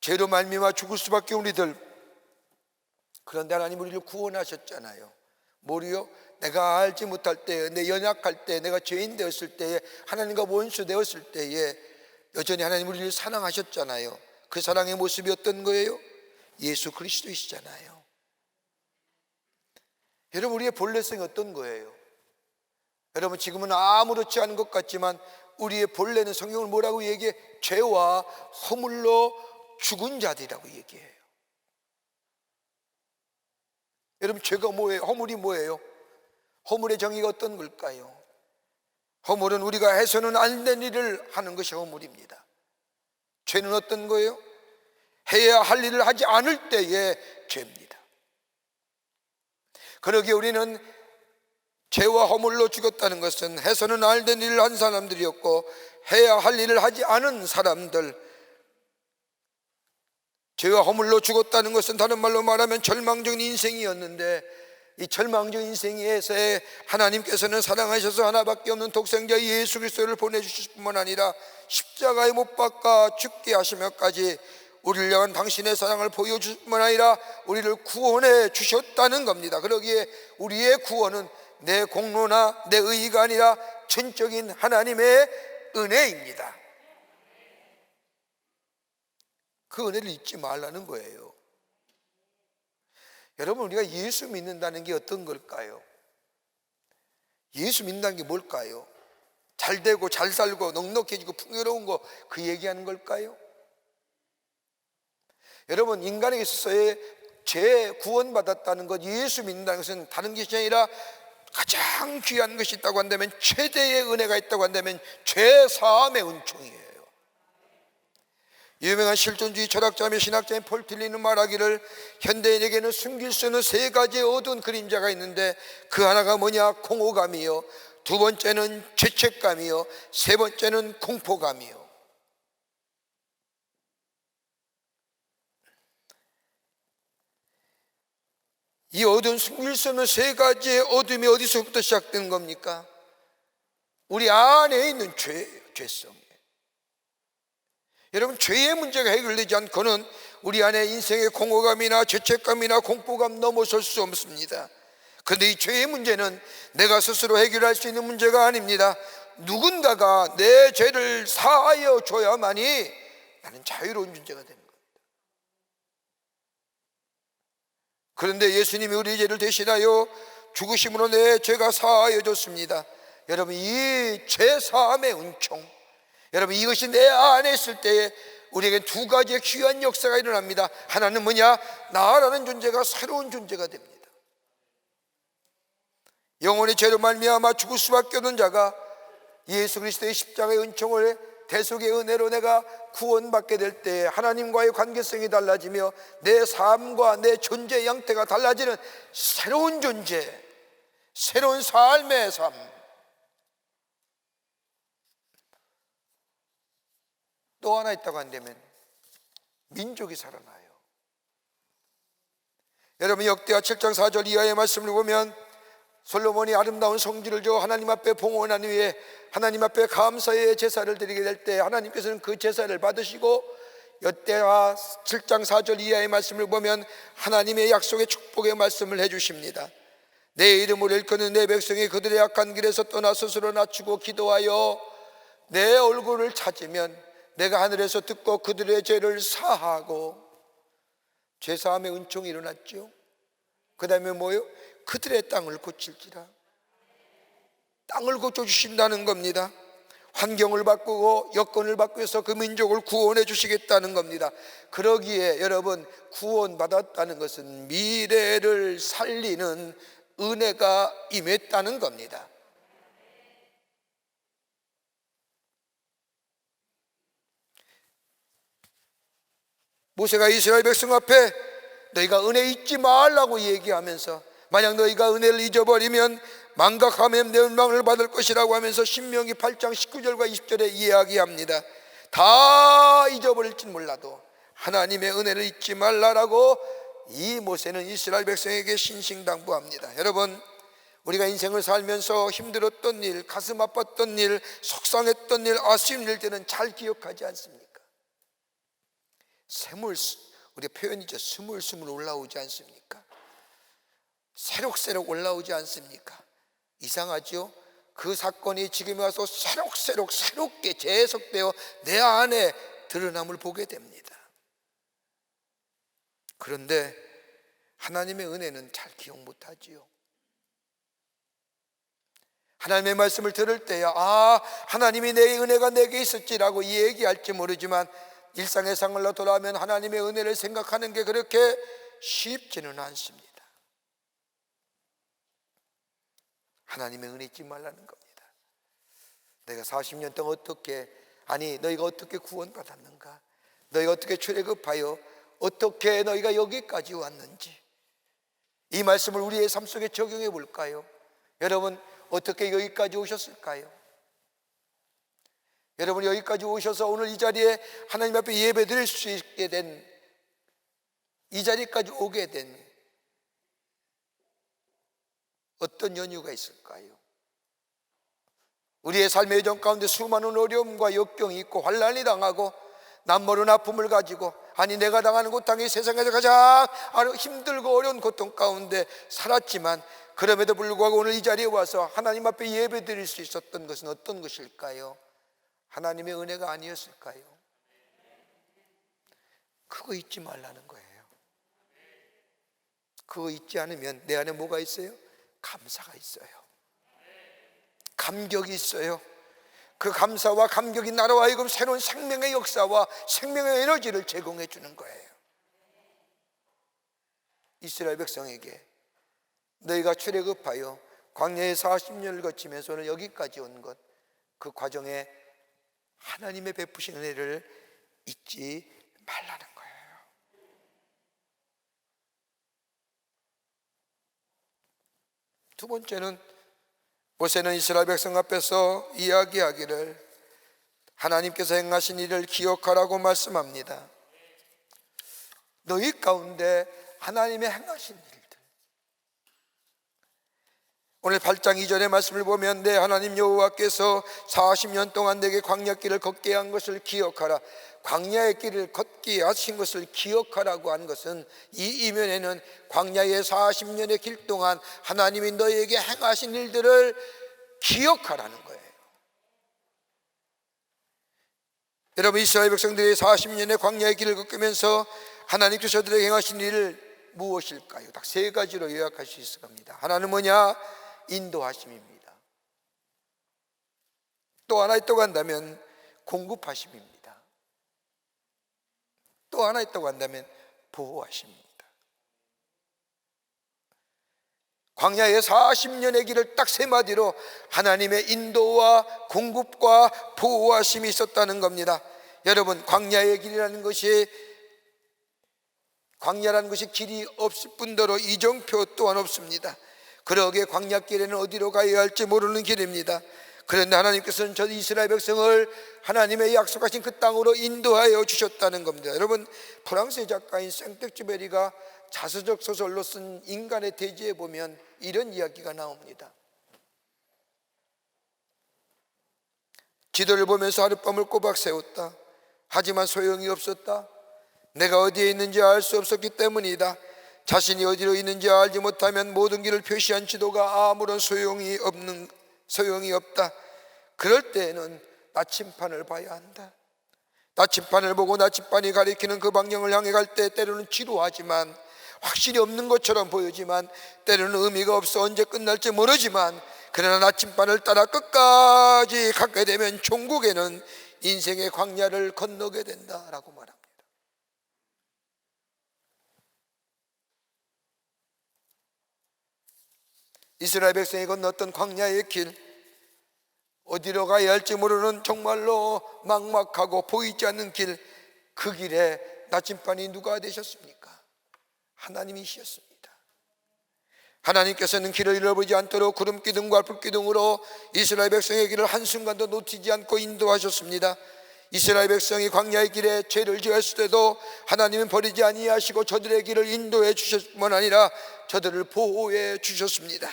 [SPEAKER 3] 죄로 말미암아 죽을 수밖에 우리들. 그런데 하나님 우리를 구원하셨잖아요. 뭐리요? 내가 알지 못할 때, 내 연약할 때, 내가 죄인 되었을 때에, 하나님과 원수 되었을 때에 여전히 하나님 우리를 사랑하셨잖아요. 그 사랑의 모습이 어떤 거예요? 예수 그리스도이시잖아요. 여러분, 우리의 본래성이 어떤 거예요? 여러분, 지금은 아무렇지 않은 것 같지만 우리의 본래는 성경을 뭐라고 얘기해? 죄와 허물로 죽은 자들이라고 얘기해요. 여러분, 죄가 뭐예요? 허물이 뭐예요? 허물의 정의가 어떤 걸까요? 허물은 우리가 해서는 안 된 일을 하는 것이 허물입니다. 죄는 어떤 거예요? 해야 할 일을 하지 않을 때의 죄입니다. 그러기에 우리는 죄와 허물로 죽었다는 것은 해서는 안 된 일을 한 사람들이었고, 해야 할 일을 하지 않은 사람들, 죄와 허물로 죽었다는 것은 다른 말로 말하면 절망적인 인생이었는데, 이 절망적인 인생에서 하나님께서는 사랑하셔서 하나밖에 없는 독생자 예수 그리스도를 보내주실 뿐만 아니라 십자가에 못 박아 죽게 하시며까지 우리를 향한 당신의 사랑을 보여주실 뿐만 아니라 우리를 구원해 주셨다는 겁니다. 그러기에 우리의 구원은 내 공로나 내 의의가 아니라 전적인 하나님의 은혜입니다. 그 은혜를 잊지 말라는 거예요. 여러분, 우리가 예수 믿는다는 게 어떤 걸까요? 예수 믿는다는 게 뭘까요? 잘 되고 잘 살고 넉넉해지고 풍요로운 거, 그 얘기하는 걸까요? 여러분, 인간에게 있어서의 죄 구원받았다는 것, 예수 믿는다는 것은 다른 것이 아니라 가장 귀한 것이 있다고 한다면, 최대의 은혜가 있다고 한다면 죄 사함의 은총이에요. 유명한 실존주의 철학자며 신학자인 폴 틸리는 말하기를, 현대인에게는 숨길 수 없는 세 가지의 어두운 그림자가 있는데 그 하나가 뭐냐? 공허감이요, 두 번째는 죄책감이요, 세 번째는 공포감이요. 이 어두운, 숨길 수 없는 세 가지의 어둠이 어디서부터 시작되는 겁니까? 우리 안에 있는 죄예요, 죄성. 여러분, 죄의 문제가 해결되지 않고는 우리 안에 인생의 공허감이나 죄책감이나 공포감 넘어설 수 없습니다. 그런데 이 죄의 문제는 내가 스스로 해결할 수 있는 문제가 아닙니다. 누군가가 내 죄를 사하여 줘야만이 나는 자유로운 존재가 되는 겁니다. 그런데 예수님이 우리 죄를 대신하여 죽으심으로 내 죄가 사하여 줬습니다. 여러분, 이 죄 사함의 은총, 여러분, 이것이 내 안에 있을 때에 우리에게 두 가지의 귀한 역사가 일어납니다. 하나는 뭐냐? 나라는 존재가 새로운 존재가 됩니다. 영혼의 죄로 말미암아 죽을 수밖에 없는 자가 예수 그리스도의 십자가의 은총을, 대속의 은혜로 내가 구원받게 될 때 하나님과의 관계성이 달라지며 내 삶과 내 존재의 형태가 달라지는 새로운 존재, 새로운 삶의 삶. 또 하나 있다고 한다면 민족이 살아나요. 여러분, 역대하 7장 4절 이하의 말씀을 보면 솔로몬이 아름다운 성지를 줘 하나님 앞에 봉헌한 후에 하나님 앞에 감사의 제사를 드리게 될 때 하나님께서는 그 제사를 받으시고, 역대하 7장 4절 이하의 말씀을 보면 하나님의 약속의 축복의 말씀을 해주십니다. 내 이름을 일컫는 내 백성이 그들의 악한 길에서 떠나 스스로 낮추고 기도하여 내 얼굴을 찾으면 내가 하늘에서 듣고 그들의 죄를 사하고. 죄사함의 은총이 일어났죠. 그 다음에 뭐요? 그들의 땅을 고칠지라. 땅을 고쳐주신다는 겁니다. 환경을 바꾸고 여건을 바꾸어서 그 민족을 구원해 주시겠다는 겁니다. 그러기에 여러분, 구원받았다는 것은 미래를 살리는 은혜가 임했다는 겁니다. 모세가 이스라엘 백성 앞에 너희가 은혜 잊지 말라고 얘기하면서, 만약 너희가 은혜를 잊어버리면 망각하면 멸망을 받을 것이라고 하면서 신명기 8장 19절과 20절에 이야기합니다. 다 잊어버릴진 몰라도 하나님의 은혜를 잊지 말라라고 이 모세는 이스라엘 백성에게 신신당부합니다. 여러분, 우리가 인생을 살면서 힘들었던 일, 가슴 아팠던 일, 속상했던 일, 아쉬운 일들은 잘 기억하지 않습니까? 우리 표현이죠. 스물스물 올라오지 않습니까? 새록새록 올라오지 않습니까? 이상하죠? 그 사건이 지금 와서 새롭게 재해석되어 내 안에 드러남을 보게 됩니다. 그런데 하나님의 은혜는 잘 기억 못하지요. 하나님의 말씀을 들을 때야 하나님이 내 은혜가 내게 있었지라고 얘기할지 모르지만 일상의 생활로 돌아오면 하나님의 은혜를 생각하는 게 그렇게 쉽지는 않습니다. 하나님의 은혜 잊지 말라는 겁니다. 내가 40년 동안 너희가 어떻게 구원받았는가, 너희가 어떻게 출애굽하여 어떻게 너희가 여기까지 왔는지, 이 말씀을 우리의 삶 속에 적용해 볼까요? 여러분, 어떻게 여기까지 오셨을까요? 여러분, 여기까지 오셔서 오늘 이 자리에 하나님 앞에 예배 드릴 수 있게 된, 이 자리까지 오게 된 어떤 연유가 있을까요? 우리의 삶의 여정 가운데 수많은 어려움과 역경이 있고 환난이 당하고 남모른 아픔을 가지고, 내가 당하는 고통이 세상에서 가장 힘들고 어려운 고통 가운데 살았지만, 그럼에도 불구하고 오늘 이 자리에 와서 하나님 앞에 예배 드릴 수 있었던 것은 어떤 것일까요? 하나님의 은혜가 아니었을까요? 그거 잊지 말라는 거예요. 그거 잊지 않으면 내 안에 뭐가 있어요? 감사가 있어요. 감격이 있어요. 그 감사와 감격이 나로 하여금 새로운 생명의 역사와 생명의 에너지를 제공해 주는 거예요. 이스라엘 백성에게 너희가 출애굽하여 광야의 40년을 거치면서 오늘 여기까지 온 것, 그 과정에 하나님의 베푸신 은혜를 잊지 말라는 거예요. 두 번째는 모세는 이스라엘 백성 앞에서 이야기하기를 하나님께서 행하신 일을 기억하라고 말씀합니다. 너희 가운데 하나님의 행하신 일들, 오늘 8장 2절의 말씀을 보면 내 하나님 여호와께서 40년 동안 내게 광야길을 걷게 한 것을 기억하라. 광야의 길을 걷게 하신 것을 기억하라고 한 것은, 이 이면에는 광야의 40년의 길 동안 하나님이 너희에게 행하신 일들을 기억하라는 거예요. 여러분, 이스라엘 백성들이 40년의 광야의 길을 걷으면서 하나님께서 저들에게 행하신 일을 무엇일까요? 딱 세 가지로 요약할 수 있을 겁니다. 하나는 뭐냐? 인도하심입니다. 또 하나 있다고 한다면 공급하심입니다. 또 하나 있다고 한다면 보호하심입니다. 광야의 40년의 길을 딱 세 마디로 하나님의 인도와 공급과 보호하심이 있었다는 겁니다. 여러분, 광야의 길이라는 것이, 광야라는 것이 길이 없을 뿐더러 이정표 또한 없습니다. 그러기에 광야길에는 어디로 가야 할지 모르는 길입니다. 그런데 하나님께서는 저 이스라엘 백성을 하나님의 약속하신 그 땅으로 인도하여 주셨다는 겁니다. 여러분, 프랑스의 작가인 생텍쥐베리가 자서적 소설로 쓴 인간의 대지에 보면 이런 이야기가 나옵니다. 지도를 보면서 하룻밤을 꼬박 세웠다. 하지만 소용이 없었다. 내가 어디에 있는지 알 수 없었기 때문이다. 자신이 어디로 있는지 알지 못하면 모든 길을 표시한 지도가 아무런 소용이 없다. 그럴 때에는 나침판을 봐야 한다. 나침판을 보고 나침판이 가리키는 그 방향을 향해 갈 때 때로는 지루하지만, 확실히 없는 것처럼 보이지만, 때로는 의미가 없어 언제 끝날지 모르지만, 그러나 나침판을 따라 끝까지 가게 되면 종국에는 인생의 광야를 건너게 된다라고 말합니다. 이스라엘 백성이 건넜던 광야의 길, 어디로 가야 할지 모르는 정말로 막막하고 보이지 않는 길, 그 길에 나침반이 누가 되셨습니까? 하나님이셨습니다. 하나님께서는 길을 잃어버리지 않도록 구름기둥과 불기둥으로 이스라엘 백성의 길을 한순간도 놓치지 않고 인도하셨습니다. 이스라엘 백성이 광야의 길에 죄를 지었을 때도 하나님은 버리지 아니하시고 저들의 길을 인도해 주셨을 뿐만 아니라 저들을 보호해 주셨습니다.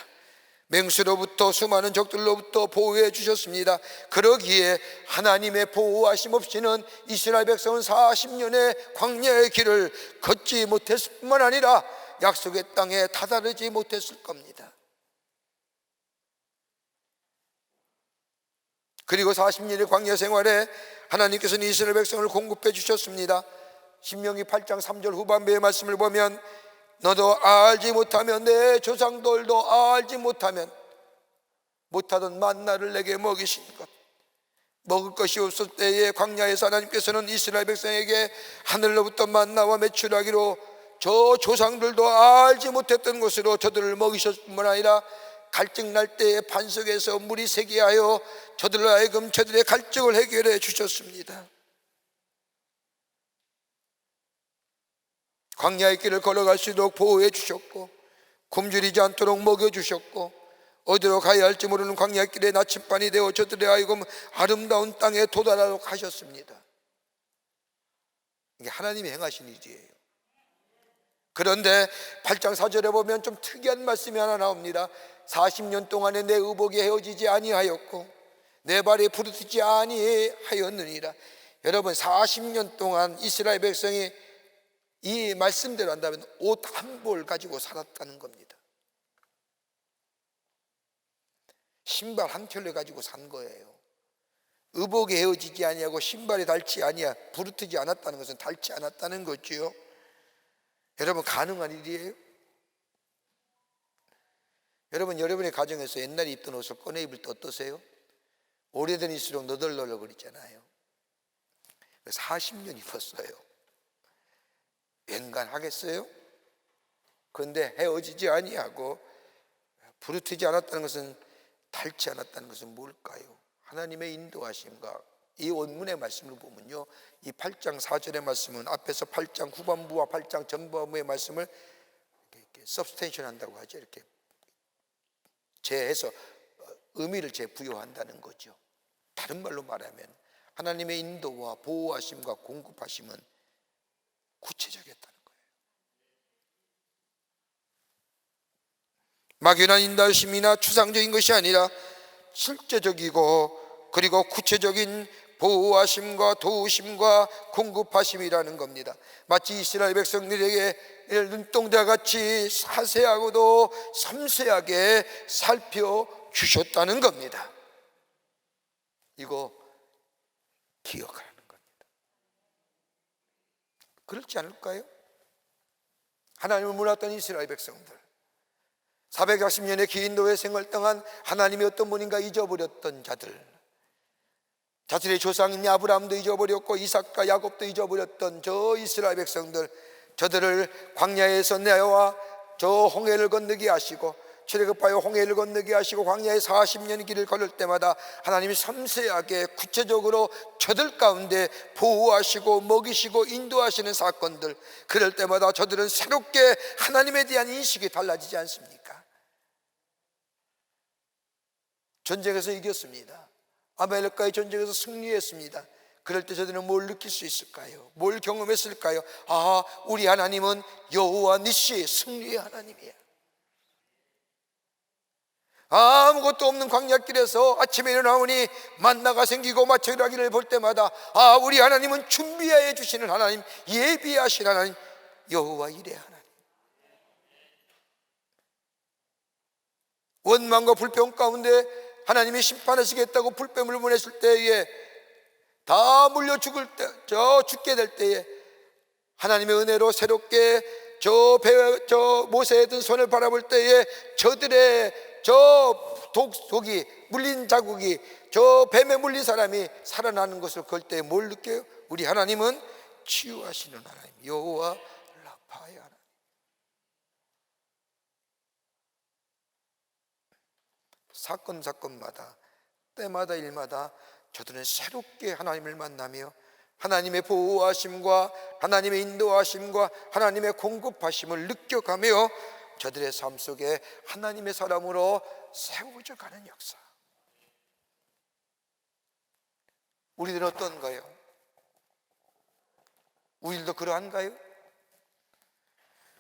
[SPEAKER 3] 맹수로부터 수많은 적들로부터 보호해 주셨습니다. 그러기에 하나님의 보호하심 없이는 이스라엘 백성은 40년의 광야의 길을 걷지 못했을 뿐만 아니라 약속의 땅에 다다르지 못했을 겁니다. 그리고 40년의 광야 생활에 하나님께서는 이스라엘 백성을 공급해 주셨습니다. 신명기 8장 3절 후반부의 말씀을 보면 너도 알지 못하면 내 조상들도 알지 못하던 만나를 내게 먹이신 것, 먹을 것이 없을 때에 광야에서 하나님께서는 이스라엘 백성에게 하늘로부터 만나와 메추라기로 저 조상들도 알지 못했던 것으로 저들을 먹이셨을 뿐만 아니라 갈증 날 때에 반석에서 물이 새게 하여 저들로 하여금 저들의 갈증을 해결해 주셨습니다. 광야의 길을 걸어갈 수 있도록 보호해 주셨고 굶주리지 않도록 먹여 주셨고 어디로 가야 할지 모르는 광야의 길에 나침반이 되어 저들의 하여금 아름다운 땅에 도달하도록 하셨습니다. 이게 하나님이 행하신 일이에요. 그런데 8장 4절에 보면 좀 특이한 말씀이 하나 나옵니다. 40년 동안에 내 의복이 헤어지지 아니하였고 내 발이 부르트지 아니하였느니라. 여러분 40년 동안 이스라엘 백성이 이 말씀대로 한다면 옷 한 벌 가지고 살았다는 겁니다. 신발 한 켤레 가지고 산 거예요. 의복이 헤어지지 아니하고 신발이 닳지 아니하 부르트지 않았다는 것은 닳지 않았다는 거지요. 여러분 가능한 일이에요? 여러분 여러분의 가정에서 옛날에 입던 옷을 꺼내 입을 때 어떠세요? 오래된 일수록 너덜너덜거리잖아요. 40년 입었어요. 웬간하겠어요? 그런데 헤어지지 아니하고 부르트지 않았다는 것은 닳지 않았다는 것은 뭘까요? 하나님의 인도하심과 이 원문의 말씀을 보면요, 이 8장 4절의 말씀은 앞에서 8장 후반부와 8장 전반부의 말씀을 이렇게 서브스텐션 한다고 하죠. 이렇게 재해서 의미를 재부여한다는 거죠. 다른 말로 말하면 하나님의 인도와 보호하심과 공급하심은 구체적이었다는 거예요. 막연한 인도하심이나 추상적인 것이 아니라 실제적이고 그리고 구체적인 보호하심과 도우심과 공급하심이라는 겁니다. 마치 이스라엘 백성들에게 눈동자 같이 자세하고도 섬세하게 살펴주셨다는 겁니다. 이거 기억하라는 겁니다. 그렇지 않을까요? 하나님을 몰랐던 이스라엘 백성들, 440년의 긴 인도의 생활 동안 하나님이 어떤 분인가 잊어버렸던 자들의 조상인 아브라함도 잊어버렸고 이삭과 야곱도 잊어버렸던 저 이스라엘 백성들, 저들을 광야에서 내와 저 홍해를 건너게 하시고 출애굽하여 홍해를 건너게 하시고 광야에 40년 길을 걸을 때마다 하나님이 섬세하게 구체적으로 저들 가운데 보호하시고 먹이시고 인도하시는 사건들, 그럴 때마다 저들은 새롭게 하나님에 대한 인식이 달라지지 않습니까? 전쟁에서 이겼습니다. 아말렉과의 전쟁에서 승리했습니다. 그럴 때 저들은 뭘 느낄 수 있을까요? 뭘 경험했을까요? 아, 우리 하나님은 여호와 니시, 승리의 하나님이야. 아무것도 없는 광야길에서 아침에 일어나오니 만나가 생기고 마차라기를 볼 때마다 아, 우리 하나님은 준비해 주시는 하나님, 예비하신 하나님, 여호와 이레 하나님. 원망과 불평 가운데 하나님이 심판하시겠다고 불뱀을 보냈을 때에 다 물려 죽게 될 때에 하나님의 은혜로 새롭게 저 모세에 든 손을 바라볼 때에 저들의 독이 물린 자국이 저 뱀에 물린 사람이 살아나는 것을 볼 때 뭘 느껴요? 우리 하나님은 치유하시는 하나님, 여호와 라파의 하나님. 사건마다 때마다 일마다 저들은 새롭게 하나님을 만나며 하나님의 보호하심과 하나님의 인도하심과 하나님의 공급하심을 느껴가며 저들의 삶 속에 하나님의 사람으로 세워져 가는 역사. 우리들은 어떤가요? 우리들도 그러한가요?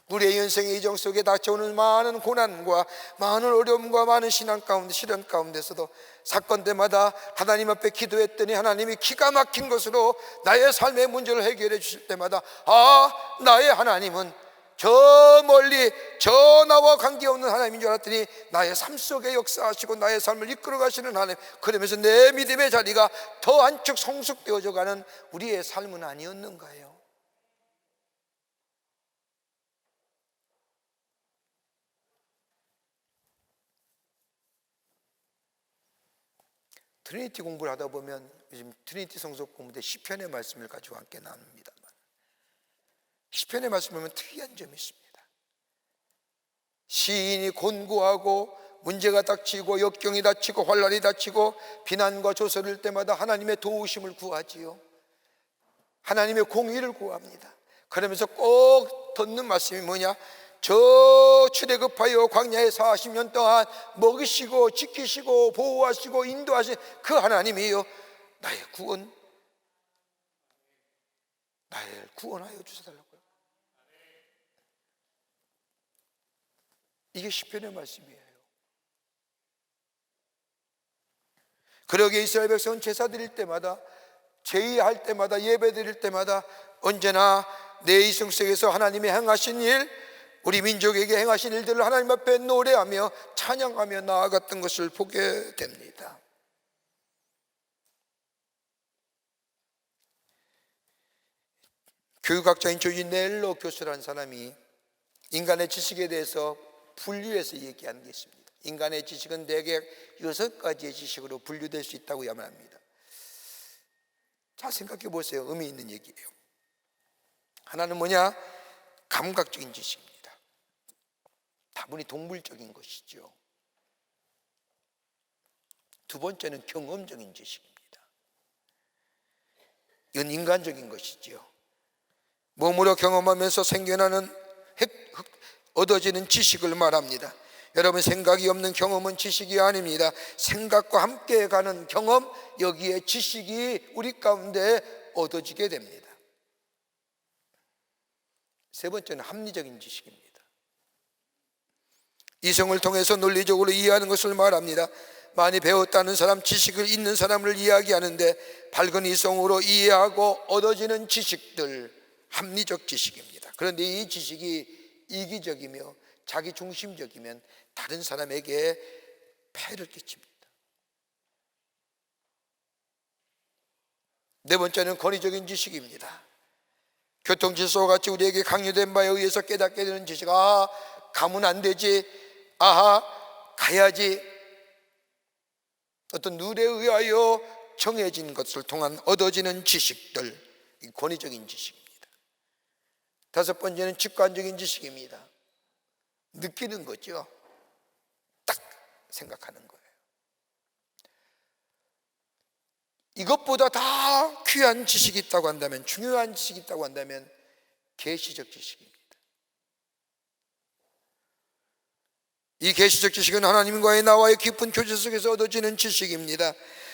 [SPEAKER 3] 우리의 인생의 이정 속에 닥쳐오는 많은 고난과 많은 어려움과 많은 신앙 가운데, 시련 가운데서도 사건 때마다 하나님 앞에 기도했더니 하나님이 기가 막힌 것으로 나의 삶의 문제를 해결해 주실 때마다 나의 하나님은 저 멀리 저 나와 관계없는 하나님인 줄 알았더니 나의 삶 속에 역사하시고 나의 삶을 이끌어 가시는 하나님, 그러면서 내 믿음의 자리가 더 한축 성숙되어져 가는 우리의 삶은 아니었는가요? 트리니티 공부를 하다 보면 요즘 트리니티 성서 공부 때 시편의 말씀을 가지고 함께 나눕니다만, 시편의 말씀을 보면 특이한 점이 있습니다. 시인이 곤고하고 문제가 닥치고 역경이 닥치고 환난이 닥치고 비난과 조소를 때마다 하나님의 도우심을 구하지요. 하나님의 공의를 구합니다. 그러면서 꼭 듣는 말씀이 뭐냐? 저 출애굽하여 광야에 40년 동안 먹이시고 지키시고 보호하시고 인도하신 그 하나님이요, 나를 구원하여 주셔달라고요. 이게 시편의 말씀이에요. 그러기에 이스라엘 백성은 제사 드릴 때마다, 제의할 때마다, 예배 드릴 때마다 언제나 내 이성 속에서 하나님이 행하신 일, 우리 민족에게 행하신 일들을 하나님 앞에 노래하며 찬양하며 나아갔던 것을 보게 됩니다. 교육학자인 조지 넬러 교수라는 사람이 인간의 지식에 대해서 분류해서 얘기하는 게 있습니다. 인간의 지식은 대개 6가지의 지식으로 분류될 수 있다고 말합니다. 잘 생각해 보세요. 의미 있는 얘기예요. 하나는 뭐냐? 감각적인 지식입니다. 다분히 동물적인 것이죠. 두 번째는 경험적인 지식입니다. 이건 인간적인 것이죠. 몸으로 경험하면서 생겨나는 얻어지는 지식을 말합니다. 여러분, 생각이 없는 경험은 지식이 아닙니다. 생각과 함께 가는 경험, 여기에 지식이 우리 가운데 얻어지게 됩니다. 세 번째는 합리적인 지식입니다. 이성을 통해서 논리적으로 이해하는 것을 말합니다. 많이 배웠다는 사람, 지식을 있는 사람을 이야기하는데 밝은 이성으로 이해하고 얻어지는 지식들, 합리적 지식입니다. 그런데 이 지식이 이기적이며 자기 중심적이면 다른 사람에게 폐를 끼칩니다. 네 번째는 권위적인 지식입니다. 교통질서와 같이 우리에게 강요된 바에 의해서 깨닫게 되는 지식, 가면 안 되지, 가야지, 어떤 룰에 의하여 정해진 것을 통한 얻어지는 지식들, 이 권위적인 지식입니다. 다섯 번째는 직관적인 지식입니다. 느끼는 거죠. 딱 생각하는 거예요. 이것보다 다 귀한 지식이 있다고 한다면, 중요한 지식이 있다고 한다면 계시적 지식입니다. 이 계시적 지식은 하나님과의 나와의 깊은 교제 속에서 얻어지는 지식입니다.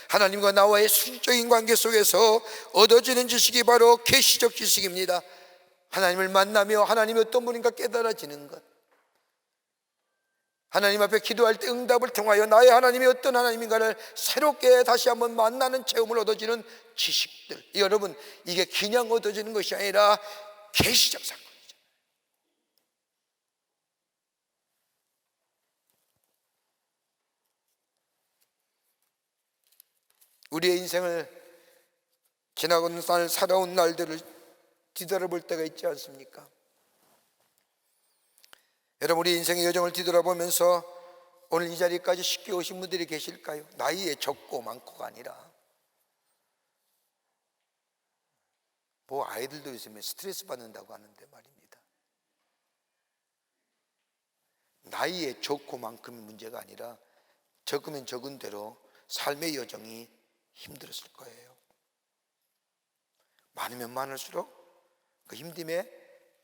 [SPEAKER 3] 하나님과 나와의 순적인 관계 속에서 얻어지는 지식이 바로 계시적 지식입니다. 하나님을 만나며 하나님이 어떤 분인가 깨달아지는 것, 하나님 앞에 기도할 때 응답을 통하여 나의 하나님이 어떤 하나님인가를 새롭게 다시 한번 만나는 체험을 얻어지는 지식들, 여러분, 이게 그냥 얻어지는 것이 아니라 계시적 사건이죠. 우리의 인생을 지나가는 날, 살아온 날들을 뒤돌아볼 때가 있지 않습니까? 여러분, 우리 인생의 여정을 뒤돌아보면서 오늘 이 자리까지 쉽게 오신 분들이 계실까요? 나이에 적고 많고가 아니라, 아이들도 요즘에 스트레스 받는다고 하는데 말입니다. 나이에 적고 많음의 문제가 아니라 적으면 적은 대로 삶의 여정이 힘들었을 거예요. 많으면 많을수록 그 힘듦의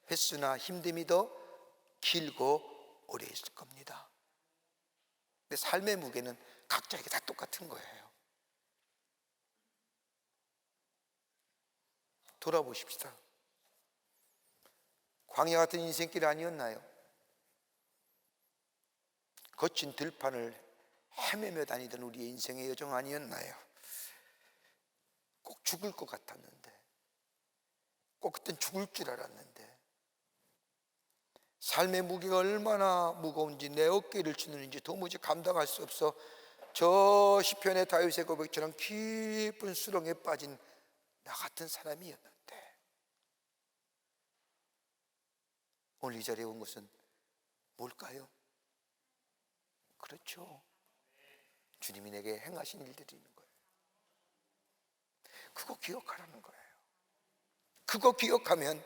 [SPEAKER 3] 횟수나 힘듦이 더 길고 오래 있을 겁니다. 근데 삶의 무게는 각자에게 다 똑같은 거예요. 돌아보십시다. 광야 같은 인생길 아니었나요? 거친 들판을 헤매며 다니던 우리의 인생의 여정 아니었나요? 꼭 죽을 것 같았는데, 꼭 그땐 죽을 줄 알았는데, 삶의 무게가 얼마나 무거운지 내 어깨를 치는지 도무지 감당할 수 없어 저 시편의 다윗의 고백처럼 깊은 수렁에 빠진 나 같은 사람이었는데, 오늘 이 자리에 온 것은 뭘까요? 그렇죠, 주님이 내게 행하신 일들이 있는 거예요. 그거 기억하라는 거예요. 그거 기억하면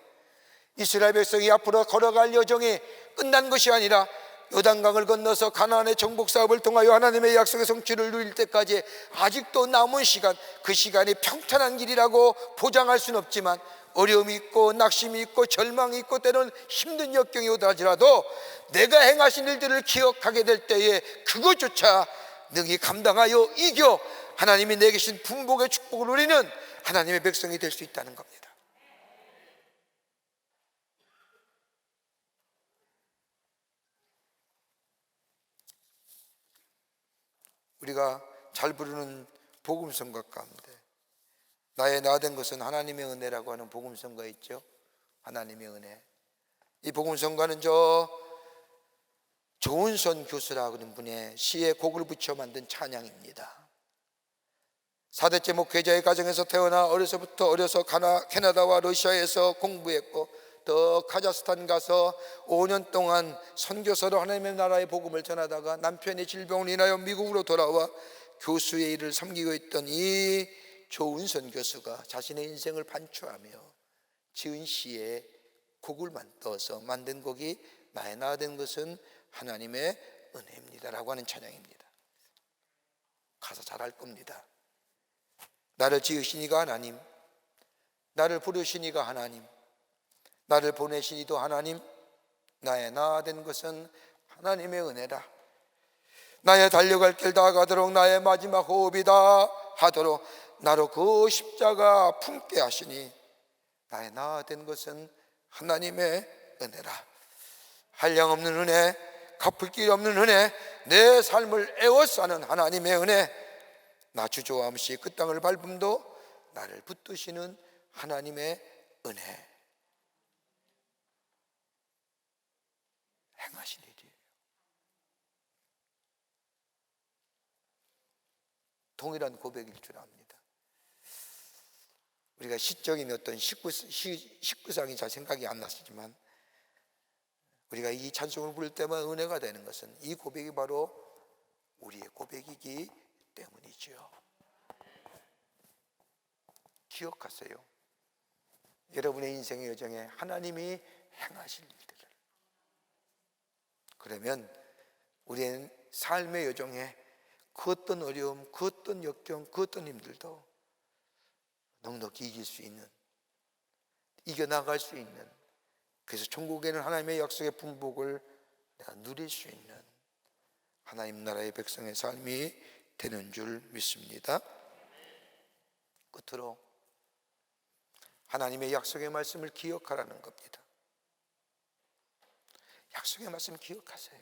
[SPEAKER 3] 이스라엘 백성이 앞으로 걸어갈 여정이 끝난 것이 아니라 요단강을 건너서 가나안의 정복 사업을 통하여 하나님의 약속의 성취를 누릴 때까지 아직도 남은 시간, 그 시간이 평탄한 길이라고 보장할 수는 없지만 어려움이 있고 낙심이 있고 절망이 있고 때로는 힘든 역경이 오다 할지라도 내가 행하신 일들을 기억하게 될 때에 그것조차 능히 감당하여 이겨 하나님이 내게 주신 분복의 축복을 누리는 하나님의 백성이 될 수 있다는 겁니다. 우리가 잘 부르는 복음성가 가운데 나의 나 된 것은 하나님의 은혜라고 하는 복음성가 있죠. 하나님의 은혜. 이 복음성가는 조은선 교수라고 하는 분의 시에 곡을 붙여 만든 찬양입니다. 4대째 목회자의 가정에서 태어나 어려서 캐나다와 러시아에서 공부했고 더 카자흐스탄 가서 5년 동안 선교사로 하나님의 나라의 복음을 전하다가 남편의 질병을 인하여 미국으로 돌아와 교수의 일을 섬기고 있던 이 조은선 교수가 자신의 인생을 반추하며 지은 시에 곡을 만들어서 만든 곡이 나의 나 된 것은 하나님의 은혜입니다라고 하는 찬양입니다. 가사 잘 알 겁니다. 나를 지으신 이가 하나님, 나를 부르신 이가 하나님, 나를 보내신 이도 하나님, 나의 나 된 것은 하나님의 은혜라. 나의 달려갈 길 다 가도록 나의 마지막 호흡이다 하도록 나로 그 십자가 품게 하시니 나의 나 된 것은 하나님의 은혜라. 한량 없는 은혜, 갚을 길 없는 은혜, 내 삶을 애워싸는 하나님의 은혜, 나 주저함시 그 땅을 밟음도 나를 붙드시는 하나님의 은혜, 행하신 일이에요. 동일한 고백일 줄 압니다. 우리가 시적인 어떤 식구상이 잘 생각이 안 났지만 우리가 이 찬송을 부를 때만 은혜가 되는 것은 이 고백이 바로 우리의 고백이기 때문이죠. 기억하세요. 여러분의 인생의 여정에 하나님이 행하실 일들을. 그러면 우리는 삶의 여정에 그 어떤 어려움, 그 어떤 역경, 그 어떤 힘들도 넉넉히 이길 수 있는, 이겨나갈 수 있는, 그래서 천국에는 하나님의 약속의 분복을 내가 누릴 수 있는 하나님 나라의 백성의 삶이 되는 줄 믿습니다. 끝으로 하나님의 약속의 말씀을 기억하라는 겁니다. 약속의 말씀 기억하세요.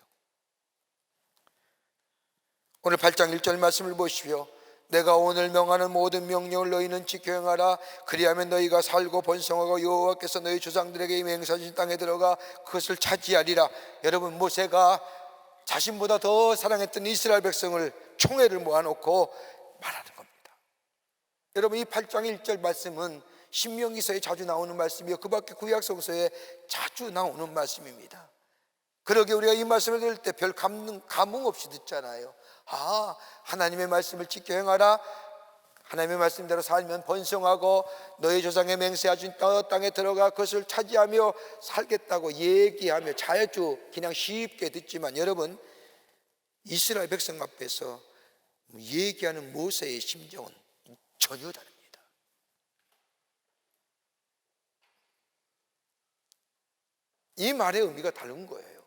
[SPEAKER 3] 오늘 8장 1절 말씀을 보십시오. 내가 오늘 명하는 모든 명령을 너희는 지켜 행하라. 그리하면 너희가 살고 번성하고 여호와께서 너희 조상들에게 맹세하신 땅에 들어가 그것을 차지하리라. 여러분, 모세가 자신보다 더 사랑했던 이스라엘 백성을 총회를 모아놓고 말하는 겁니다. 여러분, 이 8장 1절 말씀은 신명기서에 자주 나오는 말씀이요, 그 밖에 구약성서에 자주 나오는 말씀입니다. 그러게 우리가 이 말씀을 들을 때 별 감흥 없이 듣잖아요. 하나님의 말씀을 지켜 행하라. 하나님의 말씀대로 살면 번성하고 너희 조상의 맹세하신 땅에 들어가 그것을 차지하며 살겠다고 얘기하며 자주 그냥 쉽게 듣지만, 여러분, 이스라엘 백성 앞에서 얘기하는 모세의 심정은 전혀 다릅니다. 이 말의 의미가 다른 거예요.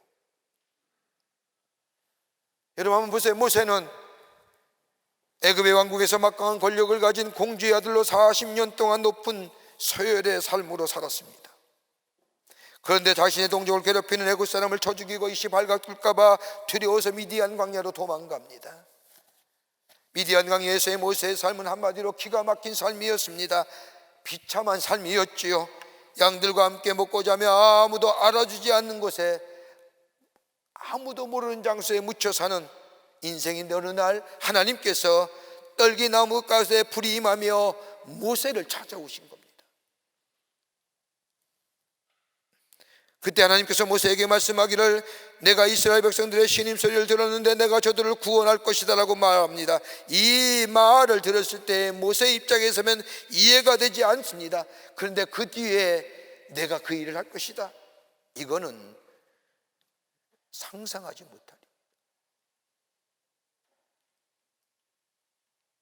[SPEAKER 3] 여러분 한번 보세요. 모세는 애굽의 왕국에서 막강한 권력을 가진 공주의 아들로 40년 동안 높은 서열의 삶으로 살았습니다. 그런데 자신의 동족을 괴롭히는 애굽 사람을 쳐 죽이고 이씨 발각될까 봐 두려워서 미디안 광야로 도망갑니다. 미디안 광야에서의 모세의 삶은 한마디로 기가 막힌 삶이었습니다. 비참한 삶이었지요. 양들과 함께 먹고 자며 아무도 알아주지 않는 곳에, 아무도 모르는 장소에 묻혀 사는 인생인데, 어느 날 하나님께서 떨기나무 가지에 불이 임하며 모세를 찾아오신 겁니다. 그때 하나님께서 모세에게 말씀하기를 내가 이스라엘 백성들의 신임소리를 들었는데 내가 저들을 구원할 것이다 라고 말합니다. 이 말을 들었을 때 모세의 입장에 서면 이해가 되지 않습니다. 그런데 그 뒤에 내가 그 일을 할 것이다, 이거는 상상하지 못하리.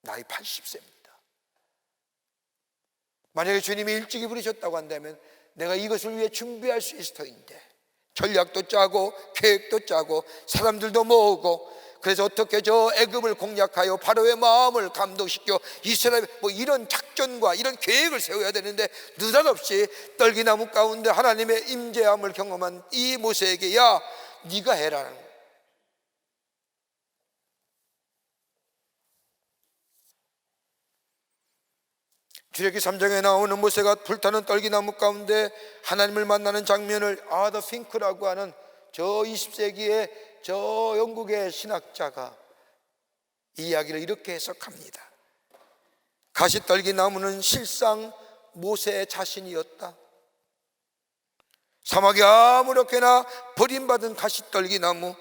[SPEAKER 3] 나이 80세입니다. 만약에 주님이 일찍이 부르셨다고 한다면 내가 이것을 위해 준비할 수 있을 터인데, 전략도 짜고 계획도 짜고 사람들도 모으고, 그래서 어떻게 저 애굽을 공략하여 바로의 마음을 감동시켜 이스라엘, 이런 작전과 이런 계획을 세워야 되는데 느닷없이 떨기나무 가운데 하나님의 임재함을 경험한 이 모세에게 야 네가 해라는 거예요. 출애굽기 3장에 나오는 모세가 불타는 떨기나무 가운데 하나님을 만나는 장면을 아더 핑크라고 하는 저 20세기의 저 영국의 신학자가 이 이야기를 이렇게 해석합니다. 가시떨기나무는 실상 모세의 자신이었다. 사막에 아무렇게나 버림받은 가시떨기나무,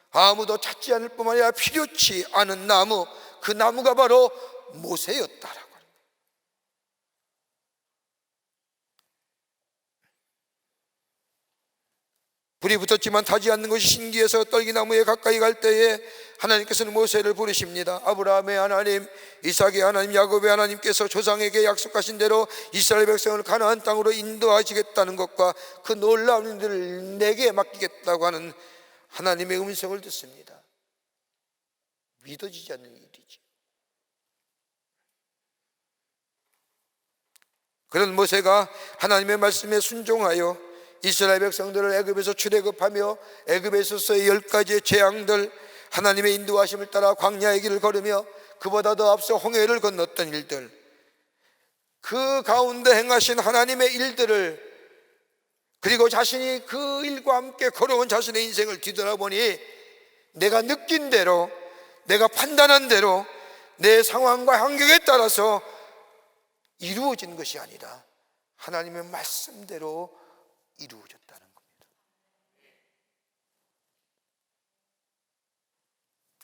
[SPEAKER 3] 아무도 찾지 않을 뿐만 아니라 필요치 않은 나무, 그 나무가 바로 모세였다라고. 불이 붙었지만 타지 않는 것이 신기해서 떨기나무에 가까이 갈 때에 하나님께서는 모세를 부르십니다. 아브라함의 하나님, 이삭의 하나님, 야곱의 하나님께서 조상에게 약속하신 대로 이스라엘 백성을 가나안 땅으로 인도하시겠다는 것과 그 놀라운 일들을 내게 맡기겠다고 하는 하나님의 음성을 듣습니다. 믿어지지 않는 일이지. 그런 모세가 하나님의 말씀에 순종하여 이스라엘 백성들을 애굽에서 출애굽하며 애굽에서의 10가지의 재앙들, 하나님의 인도하심을 따라 광야의 길을 걸으며 그보다 더 앞서 홍해를 건넜던 일들, 그 가운데 행하신 하나님의 일들을, 그리고 자신이 그 일과 함께 걸어온 자신의 인생을 뒤돌아보니 내가 느낀 대로, 내가 판단한 대로 내 상황과 환경에 따라서 이루어진 것이 아니라 하나님의 말씀대로 이루어졌다는 겁니다.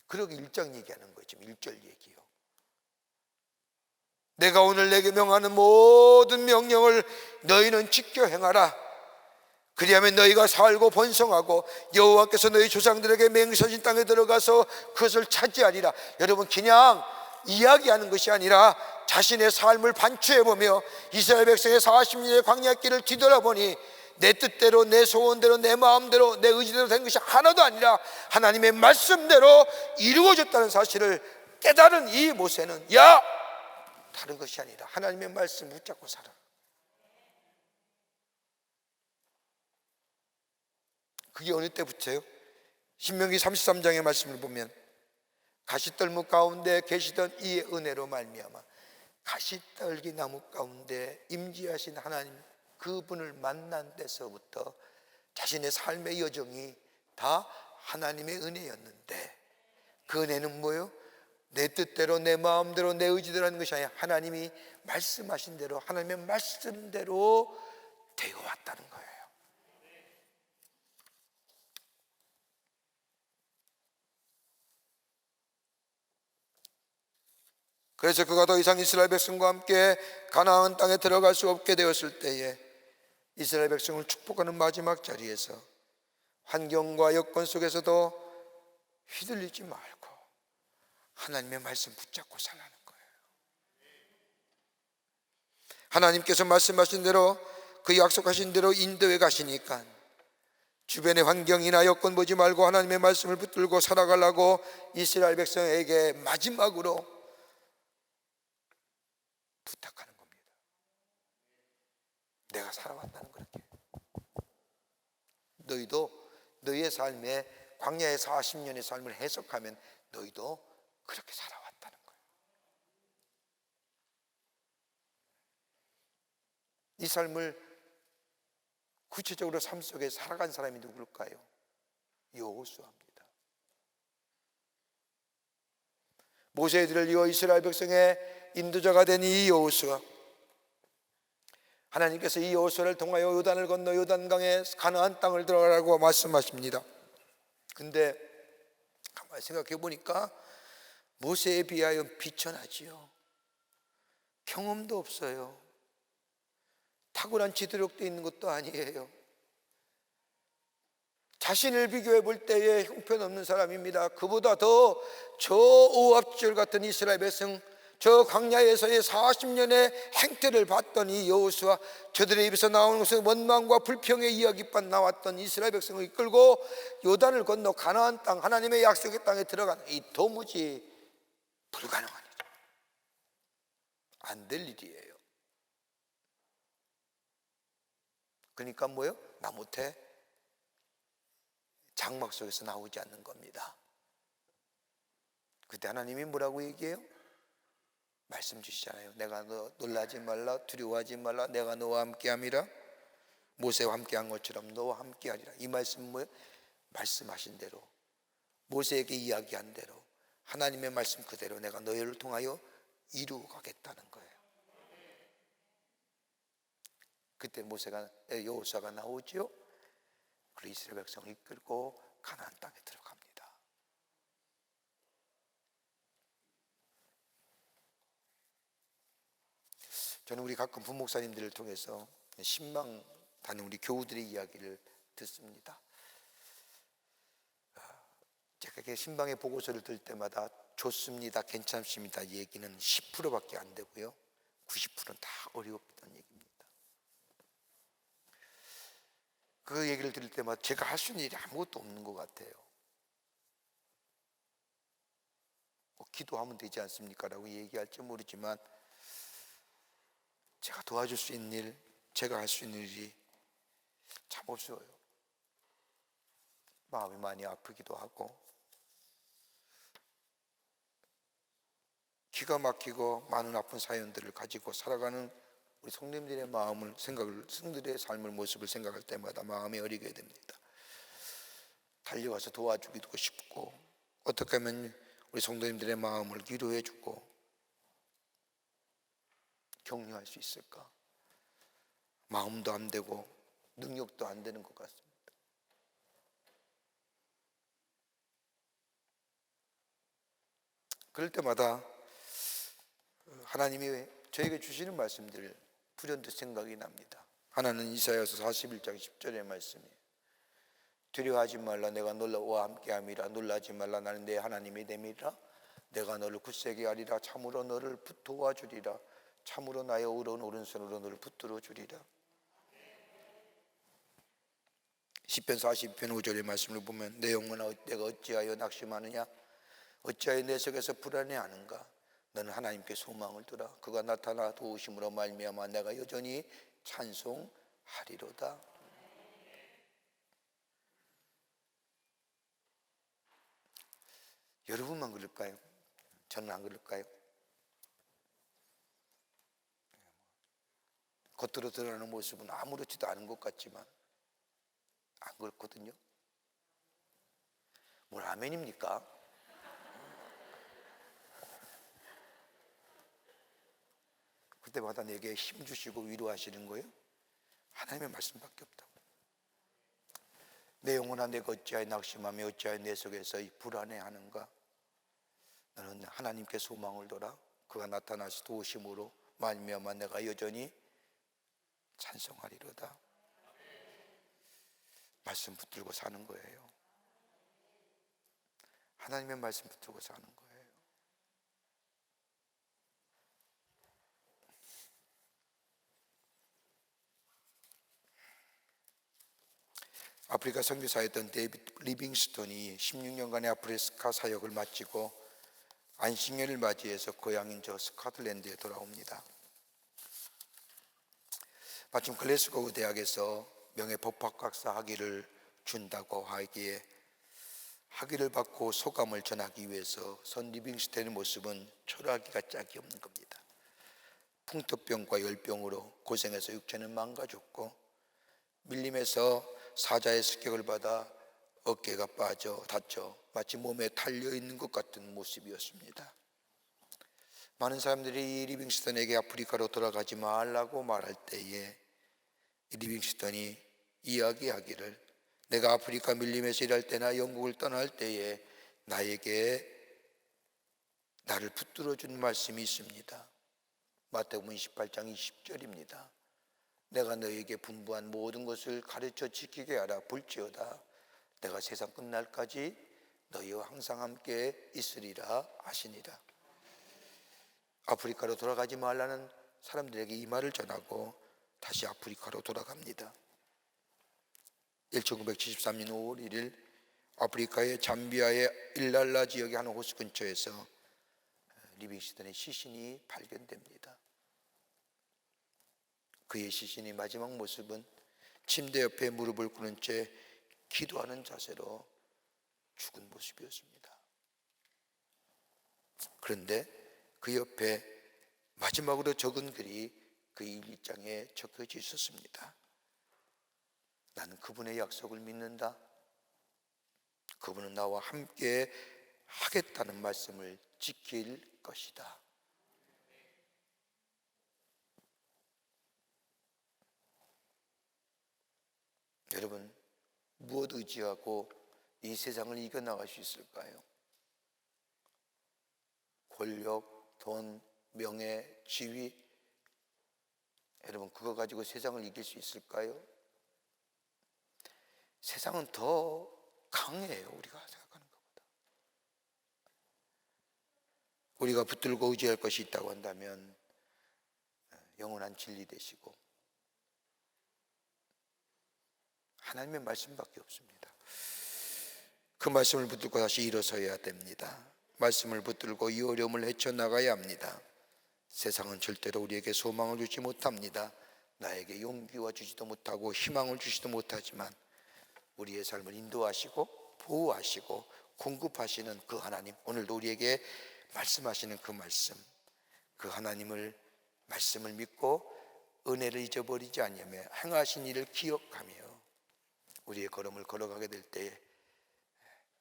[SPEAKER 3] 그러기 1장 얘기하는 거죠. 1절 얘기요. 내가 오늘 내게 명하는 모든 명령을 너희는 지켜 행하라. 그리하면 너희가 살고 번성하고 여호와께서 너희 조상들에게 맹세하신 땅에 들어가서 그것을 차지하리라. 여러분, 그냥 이야기하는 것이 아니라 자신의 삶을 반추해보며 이스라엘 백성의 40년의 광야길을 뒤돌아보니 내 뜻대로, 내 소원대로, 내 마음대로, 내 의지대로 된 것이 하나도 아니라 하나님의 말씀대로 이루어졌다는 사실을 깨달은 이 모세는 야! 다른 것이 아니라 하나님의 말씀 붙잡고 살아. 그게 어느 때부터요? 신명기 33장의 말씀을 보면 가시떨무 가운데 계시던 이 은혜로 말미암아 가시떨기 나무 가운데 임재하신 하나님, 그분을 만난 데서부터 자신의 삶의 여정이 다 하나님의 은혜였는데, 그 은혜는 뭐예요? 내 뜻대로, 내 마음대로, 내 의지대로 하는 것이 아니라 하나님이 말씀하신 대로, 하나님의 말씀대로 되어왔다는 거예요. 그래서 그가 더 이상 이스라엘 백성과 함께 가나안 땅에 들어갈 수 없게 되었을 때에 이스라엘 백성을 축복하는 마지막 자리에서 환경과 여건 속에서도 휘둘리지 말고 하나님의 말씀 붙잡고 살라는 거예요. 하나님께서 말씀하신 대로, 그 약속하신 대로 인도해 가시니까 주변의 환경이나 여건 보지 말고 하나님의 말씀을 붙들고 살아가려고 이스라엘 백성에게 마지막으로 부탁하는 겁니다. 내가 살아왔다는 그렇게. 너희도 너희의 삶에 광야의 40년의 삶을 해석하면 너희도 그렇게 살아왔다는 거예요. 이 삶을 구체적으로 삶 속에 살아간 사람이 누굴까요? 여호수아입니다. 모세들을 이어 이스라엘 백성의 인도자가 된 이 여호수아, 하나님께서 이 여호수아를 통하여 요단을 건너 요단강에 가나안 땅을 들어가라고 말씀하십니다. 근데 가만히 생각해 보니까 모세에 비하여 비천하지요. 경험도 없어요. 탁월한 지도력도 있는 것도 아니에요. 자신을 비교해 볼 때에 형편없는 사람입니다. 그보다 더 저 오합지졸 같은 이스라엘 백성, 저 광야에서의 40년의 행태를 봤던 이 여호수아, 저들의 입에서 나오는 것은 원망과 불평의 이야기만 나왔던 이스라엘 백성을 이끌고 요단을 건너 가나안 땅, 하나님의 약속의 땅에 들어가는 이 도무지 불가능한 일, 안 될 일이에요. 그러니까 뭐예요? 나 못해. 장막 속에서 나오지 않는 겁니다. 그때 하나님이 뭐라고 얘기해요? 말씀 주시잖아요. 내가 너 놀라지 말라, 두려워하지 말라, 내가 너와 함께함이라. 모세와 함께한 것처럼 너와 함께하리라. 이 말씀은 뭐예요? 말씀하신 대로, 모세에게 이야기한 대로, 하나님의 말씀 그대로 내가 너희를 통하여 이루어가겠다는 거예요. 그때 여호수아가 나오죠. 그리고 이스라엘 백성을 이끌고 가나안 땅에 들어갑니다. 저는 우리 가끔 부목사님들을 통해서 신방하는 우리 교우들의 이야기를 듣습니다. 제가 신방의 보고서를 들 때마다 좋습니다, 괜찮습니다 얘기는 10%밖에 안 되고요, 90%는 다 어려웠던 얘기입니다. 그 얘기를 들을 때마다 제가 할 수 있는 일이 아무것도 없는 것 같아요. 기도하면 되지 않습니까? 라고 얘기할지 모르지만 제가 도와줄 수 있는 일, 제가 할 수 있는 일이 참 없어요. 마음이 많이 아프기도 하고 기가 막히고 많은 아픈 사연들을 가지고 살아가는 우리 성도님들의 마음을 성도들의 삶을 모습을 생각할 때마다 마음이 어리게 됩니다. 달려와서 도와주기도 싶고, 어떻게 하면 우리 성도님들의 마음을 위로해주고 격려할 수 있을까? 마음도 안 되고 능력도 안 되는 것 같습니다. 그럴 때마다 하나님이 저에게 주시는 말씀들을 불현듯 생각이 납니다. 하나는 이사야서 41장 10절의 말씀이에요. 두려워하지 말라, 내가 너와 함께함이라. 놀라지 말라, 나는 내 하나님이 됨이라. 내가 너를 굳세게 하리라. 참으로 너를 도와주리라. 참으로 나의 의로운 오른손으로 너를 붙들어 주리라. 시편 42편 5절의 말씀을 보면 내 영혼아 내가 어찌하여 낙심하느냐, 어찌하여 내 속에서 불안해하는가. 너는 하나님께 소망을 두라. 그가 나타나 도우심으로 말미암아 내가 여전히 찬송하리로다. 여러분만 그럴까요? 저는 안 그럴까요? 겉으로 드러나는 모습은 아무렇지도 않은 것 같지만 안 그렇거든요. 뭘 아멘입니까? 그때마다 내게 힘 주시고 위로하시는 거예요. 하나님의 말씀밖에 없다고. 내 영혼아 내가 어찌하여 낙심하며 어찌하여 내 속에서 불안해하는가. 너는 하나님께 소망을 둬라. 그가 나타나시 도우심으로 말미암아 내가 여전히 찬송하리로다. 말씀 붙들고 사는 거예요. 하나님의 말씀 붙들고 사는 거예요. 아프리카 선교사였던 데이비드 리빙스턴이 16년간의 아프리카 사역을 마치고 안식년을 맞이해서 고향인 저 스코틀랜드에 돌아옵니다. 마침 글래스고우 대학에서 명예 법학박사 학위를 준다고 하기에 학위를 받고 소감을 전하기 위해서 선 리빙스턴의 모습은 초라하기가 짝이 없는 겁니다. 풍토병과 열병으로 고생해서 육체는 망가졌고 밀림에서 사자의 습격을 받아 어깨가 다쳐 마치 몸에 달려있는 것 같은 모습이었습니다. 많은 사람들이 이 리빙스턴에게 아프리카로 돌아가지 말라고 말할 때에 이 리빙스턴이 이야기하기를, 내가 아프리카 밀림에서 일할 때나 영국을 떠날 때에 나에게 나를 붙들어 준 말씀이 있습니다. 마태복음 28장 20절입니다. 내가 너에게 분부한 모든 것을 가르쳐 지키게 하라. 볼지어다 내가 세상 끝날까지 너희와 항상 함께 있으리라 하시니라. 아프리카로 돌아가지 말라는 사람들에게 이 말을 전하고 다시 아프리카로 돌아갑니다. 1973년 5월 1일 아프리카의 잠비아의 일랄라 지역의 한 호수 근처에서 리빙스턴의 시신이 발견됩니다. 그의 시신의 마지막 모습은 침대 옆에 무릎을 꿇은 채 기도하는 자세로 죽은 모습이었습니다. 그런데 그 옆에 마지막으로 적은 글이 그 일기장에 적혀져 있었습니다. 나는 그분의 약속을 믿는다. 그분은 나와 함께 하겠다는 말씀을 지킬 것이다. 여러분, 무엇 의지하고 이 세상을 이겨나갈 수 있을까요? 권력, 돈, 명예, 지위, 여러분 그거 가지고 세상을 이길 수 있을까요? 세상은 더 강해요, 우리가 생각하는 것보다. 우리가 붙들고 의지할 것이 있다고 한다면 영원한 진리 되시고 하나님의 말씀밖에 없습니다. 그 말씀을 붙들고 다시 일어서야 됩니다. 말씀을 붙들고 이 어려움을 헤쳐나가야 합니다. 세상은 절대로 우리에게 소망을 주지 못합니다. 나에게 용기와 주지도 못하고 희망을 주지도 못하지만 우리의 삶을 인도하시고 보호하시고 공급하시는 그 하나님, 오늘도 우리에게 말씀하시는 그 말씀, 그 하나님을 말씀을 믿고 은혜를 잊어버리지 않으며 행하신 일을 기억하며 우리의 걸음을 걸어가게 될 때에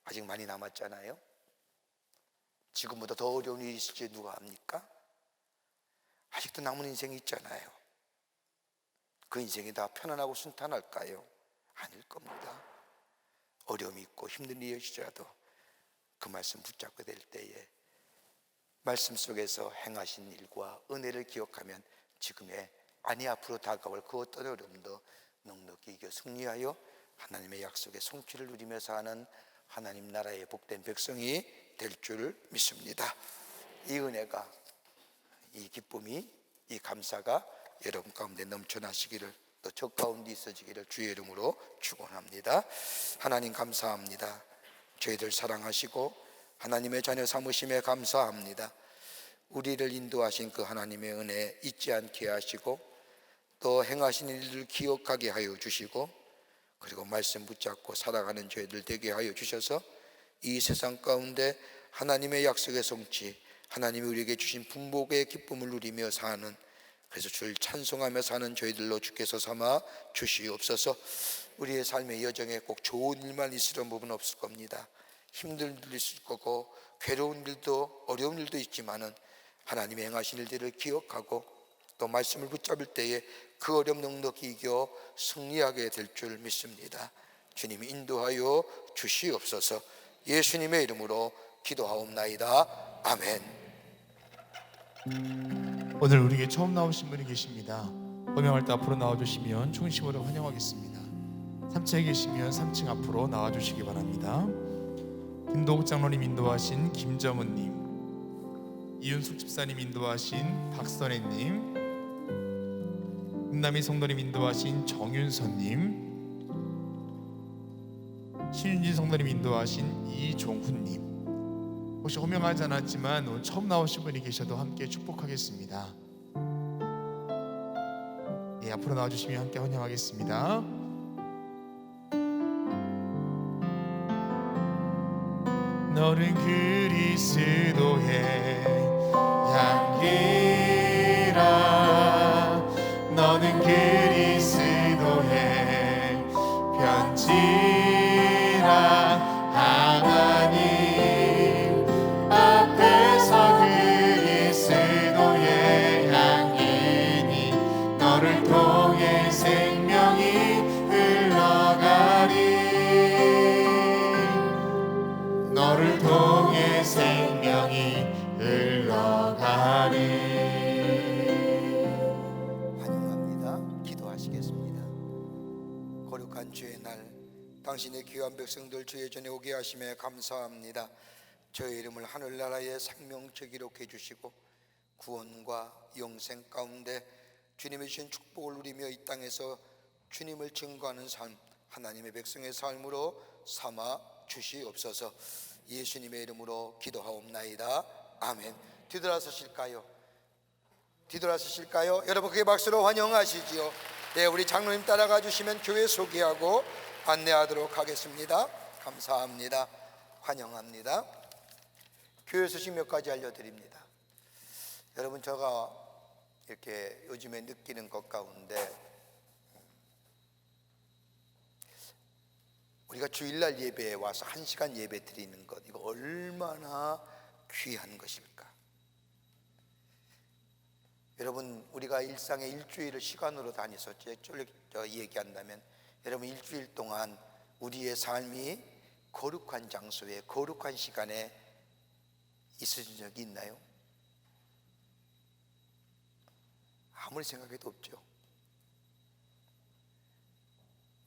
[SPEAKER 3] 아직 많이 남았잖아요. 지금보다 더 어려운 일이 있을지 누가 압니까? 아직도 남은 인생이 있잖아요. 그 인생이 다 편안하고 순탄할까요? 아닐 겁니다. 어려움이 있고 힘든 일이 있을지라도 그 말씀 붙잡게 될 때에 말씀 속에서 행하신 일과 은혜를 기억하면 지금의 아니 앞으로 다가올 그 어떤 어려움도 넉넉히 이겨 승리하여 하나님의 약속의 성취를 누리며 사는 하나님 나라의 복된 백성이 될 줄 믿습니다. 이 은혜가, 이 기쁨이, 이 감사가 여러분 가운데 넘쳐나시기를, 또 저 가운데 있어지기를 주의 이름으로 축원합니다. 하나님 감사합니다. 저희들 사랑하시고 하나님의 자녀 삼으심에 감사합니다. 우리를 인도하신 그 하나님의 은혜 잊지 않게 하시고 또 행하신 일을 기억하게 하여 주시고 그리고 말씀 붙잡고 살아가는 저희들 되게 하여 주셔서 이 세상 가운데 하나님의 약속의 성취, 하나님이 우리에게 주신 분복의 기쁨을 누리며 사는, 그래서 주를 찬송하며 사는 저희들로 주께서 삼아 주시옵소서. 우리의 삶의 여정에 꼭 좋은 일만 있으려는 부분은 없을 겁니다. 힘든 일도 있을 거고 괴로운 일도 어려운 일도 있지만은 하나님이 행하신 일들을 기억하고 또 말씀을 붙잡을 때에 그 어려움 넉넉히 이겨 승리하게 될 줄 믿습니다. 주님이 인도하여 주시옵소서. 예수님의 이름으로 기도하옵나이다. 아멘.
[SPEAKER 1] 오늘 우리에게 처음 나오신 분이 계십니다. 호명할 때 앞으로 나와주시면 충심으로 환영하겠습니다. 3층에 계시면 3층 앞으로 나와주시기 바랍니다. 김도국 장로님 인도하신 김정은님, 이윤숙 집사님 인도하신 박선혜님, 김남희 성도님 인도하신 정윤선님, 신윤진 성도님 인도하신 이종훈님, 혹시 호명하지 않았지만 오늘 처음 나오신 분이 계셔도 함께 축복하겠습니다. 예, 앞으로 나와주시면 함께 환영하겠습니다. 너는 그리스도의 향기라, 너는 그리스도의 편지라. 하나님 앞에서 그리스도의 향기니 너를 통해 생명이 흘러가리, 너를 통해 생명이 흘러가리.
[SPEAKER 3] 환영합니다. 기도하시겠습니다. 거룩한 주의 날, 당신의 귀한 백성들 주의 전에 오게 하심에 감사합니다. 저의 이름을 하늘나라의 생명책 기록해 주시고 구원과 영생 가운데 주님의 주신 축복을 누리며 이 땅에서 주님을 증거하는 삶, 하나님의 백성의 삶으로 삼아 주시옵소서. 예수님의 이름으로 기도하옵나이다. 아멘. 뒤돌아서실까요? 뒤돌아서실까요? 여러분 크게 박수로 환영하시지요. 네, 우리 장로님 따라가 주시면 교회 소개하고 안내하도록 하겠습니다. 감사합니다. 환영합니다. 교회 소식 몇 가지 알려드립니다. 여러분, 제가 이렇게 요즘에 느끼는 것 가운데 우리가 주일날 예배에 와서 1시간 예배 드리는 것, 이거 얼마나 귀한 것일까. 여러분, 우리가 일상의 일주일을 시간으로 다녀서 얘기한다면 여러분, 일주일 동안 우리의 삶이 거룩한 장소에 거룩한 시간에 있으신 적이 있나요? 아무리 생각해도 없죠.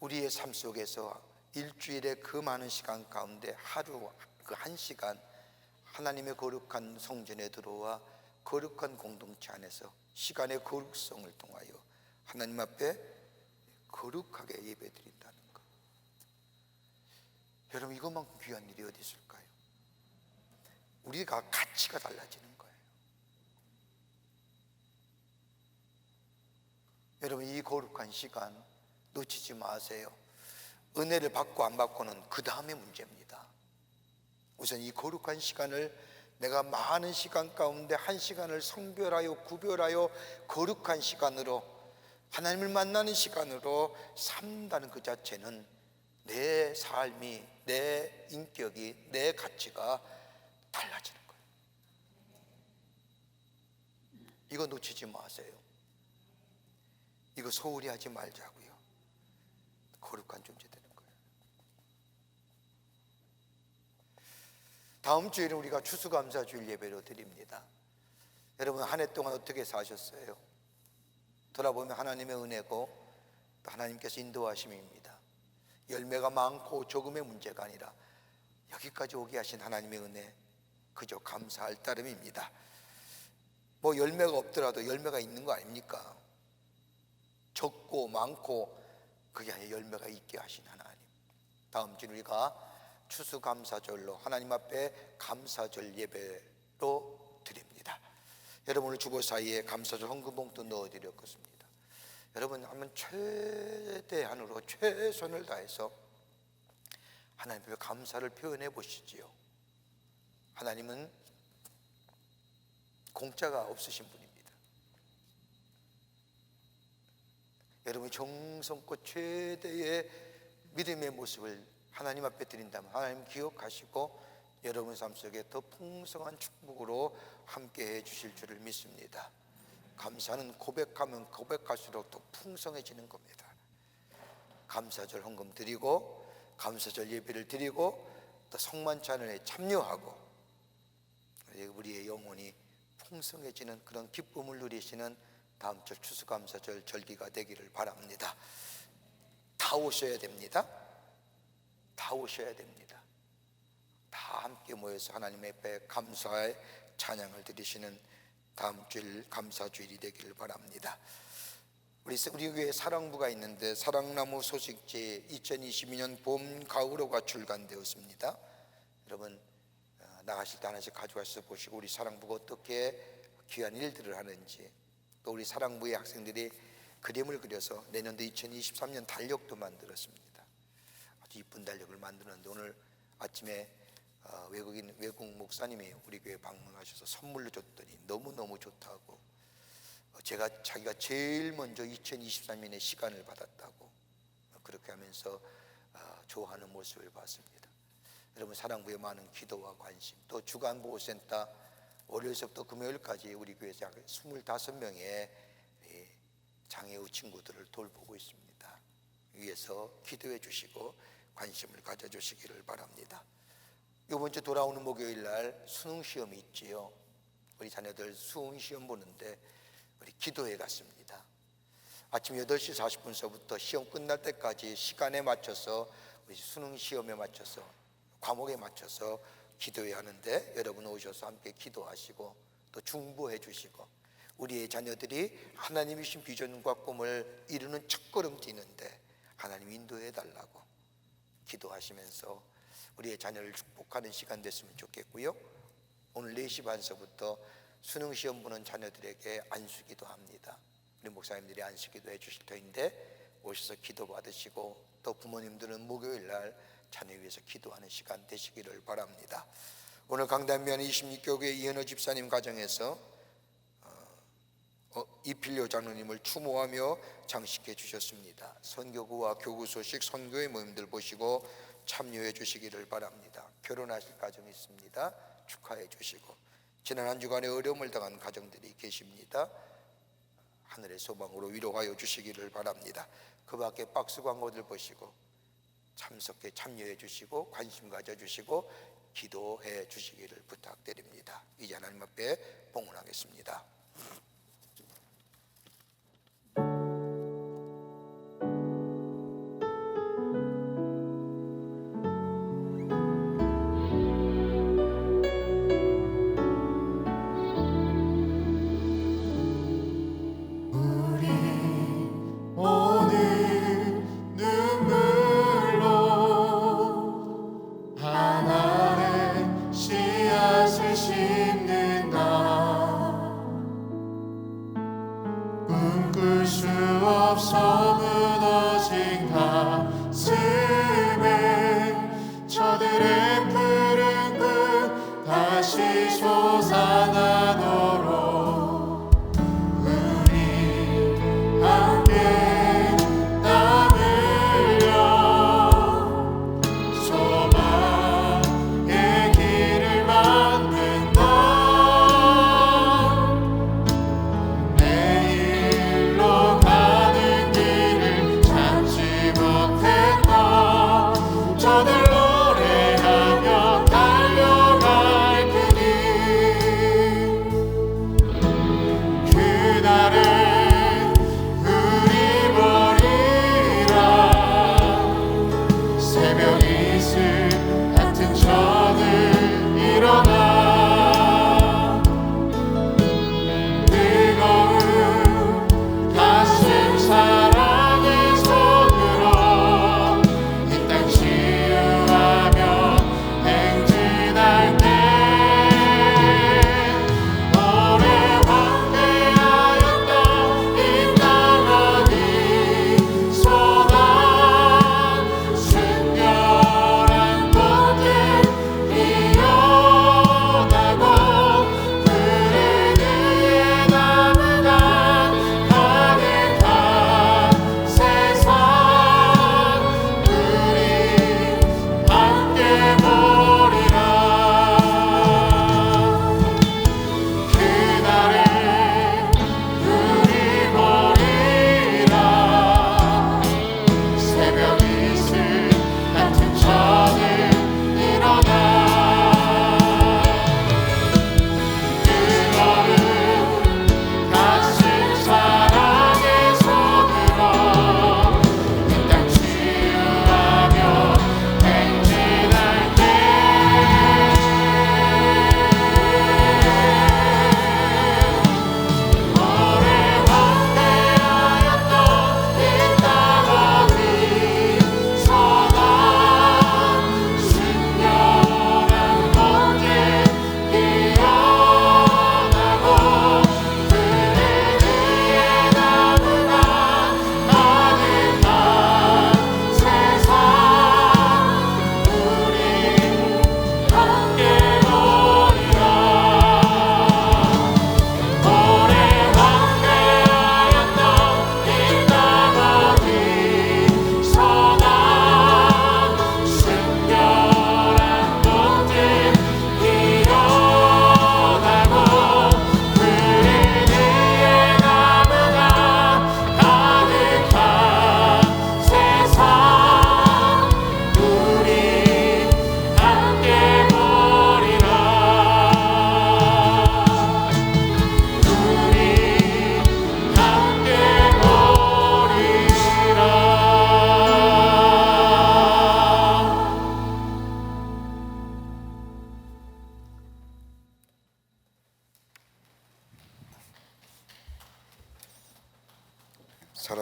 [SPEAKER 3] 우리의 삶 속에서 일주일의 그 많은 시간 가운데 하루 그 1시간 하나님의 거룩한 성전에 들어와 거룩한 공동체 안에서 시간의 거룩성을 통하여 하나님 앞에 거룩하게 예배드린다는 것, 여러분, 이것만큼 귀한 일이 어디 있을까요? 우리가 가치가 달라지는 거예요. 여러분, 이 거룩한 시간 놓치지 마세요. 은혜를 받고 안 받고는 그 다음의 문제입니다. 우선 이 거룩한 시간을 내가 많은 시간 가운데 1시간을 성별하여 구별하여 거룩한 시간으로 하나님을 만나는 시간으로 삼다는 그 자체는 내 삶이, 내 인격이, 내 가치가 달라지는 거예요. 이거 놓치지 마세요. 이거 소홀히 하지 말자고요. 거룩한 존재 되는 거예요. 다음 주에는 우리가 추수감사주일 예배로 드립니다. 여러분, 한 해 동안 어떻게 사셨어요? 돌아보면 하나님의 은혜고 또 하나님께서 인도하심입니다. 열매가 많고 적음의 문제가 아니라 여기까지 오게 하신 하나님의 은혜, 그저 감사할 따름입니다. 뭐 열매가 없더라도 열매가 있는 거 아닙니까? 적고 많고 그게 아니라 열매가 있게 하신 하나님. 다음 주 우리가 추수감사절로 하나님 앞에 감사절 예배로 드립니다. 여러분, 오늘 주보 사이에 감사절 헌금봉투 넣어드렸습니다. 여러분, 한번 최대한으로 최선을 다해서 하나님 앞에 감사를 표현해 보시지요. 하나님은 공짜가 없으신 분입니다. 여러분이 정성껏 최대의 믿음의 모습을 하나님 앞에 드린다면 하나님 기억하시고 여러분 삶 속에 더 풍성한 축복으로 함께해 주실 줄을 믿습니다. 감사는 고백하면 고백할수록 더 풍성해지는 겁니다. 감사절 헌금 드리고 감사절 예배를 드리고 또 성만찬에 참여하고 우리의 영혼이 풍성해지는 그런 기쁨을 누리시는 다음 절 추수감사절 절기가 되기를 바랍니다. 다 오셔야 됩니다. 다 오셔야 됩니다. 다 함께 모여서 하나님 앞에 감사의 찬양을 드리시는 다음 주일 감사주일이 되기를 바랍니다. 우리 교회 사랑부가 있는데 사랑나무 소식지 2022년 봄 가을호가 출간되었습니다. 여러분 나가실 때 하나씩 가져가셔서 보시고 우리 사랑부가 어떻게 귀한 일들을 하는지, 또 우리 사랑부의 학생들이 그림을 그려서 내년도 2023년 달력도 만들었습니다. 아주 이쁜 달력을 만드는데 오늘 아침에 외국 목사님이 우리 교회 방문하셔서 선물로 줬더니 너무너무 좋다고, 자기가 제일 먼저 2023년에 시간을 받았다고 그렇게 하면서 좋아하는 모습을 봤습니다. 여러분 사랑부의 많은 기도와 관심, 또 주간보호센터 월요일서부터 금요일까지 우리 교회에서 약 25명의 장애우 친구들을 돌보고 있습니다. 위에서 기도해 주시고 관심을 가져주시기를 바랍니다. 이번 주 돌아오는 목요일 날 수능 시험이 있지요. 우리 자녀들 수능 시험 보는데 우리 기도회 갔습니다. 아침 8시 40분서부터 시험 끝날 때까지 시간에 맞춰서 우리 수능 시험에 맞춰서 과목에 맞춰서 기도회 하는데 여러분 오셔서 함께 기도하시고 또 중보해 주시고 우리의 자녀들이 하나님이 주신 비전과 꿈을 이루는 첫걸음 뛰는데 하나님 인도해 달라고 기도하시면서 우리의 자녀를 축복하는 시간 됐으면 좋겠고요. 오늘 4시 반서부터 수능 시험 보는 자녀들에게 안수기도 합니다. 우리 목사님들이 안수기도 해주실 터인데 오셔서 기도 받으시고 또 부모님들은 목요일 날 자녀 위해서 기도하는 시간 되시기를 바랍니다. 오늘 강단면 26교회 이현호 집사님 가정에서 이필료 장로님을 추모하며 장식해 주셨습니다. 선교구와 교구 소식 선교회 모임들 보시고 참여해 주시기를 바랍니다. 결혼하실 가정이 있습니다. 축하해 주시고 지난 한 주간에 어려움을 당한 가정들이 계십니다. 하늘의 소망으로 위로하여 주시기를 바랍니다. 그 밖에 박스 광고들 보시고 참여해 주시고 관심 가져주시고 기도해 주시기를 부탁드립니다. 이제 하나님 앞에 봉헌하겠습니다.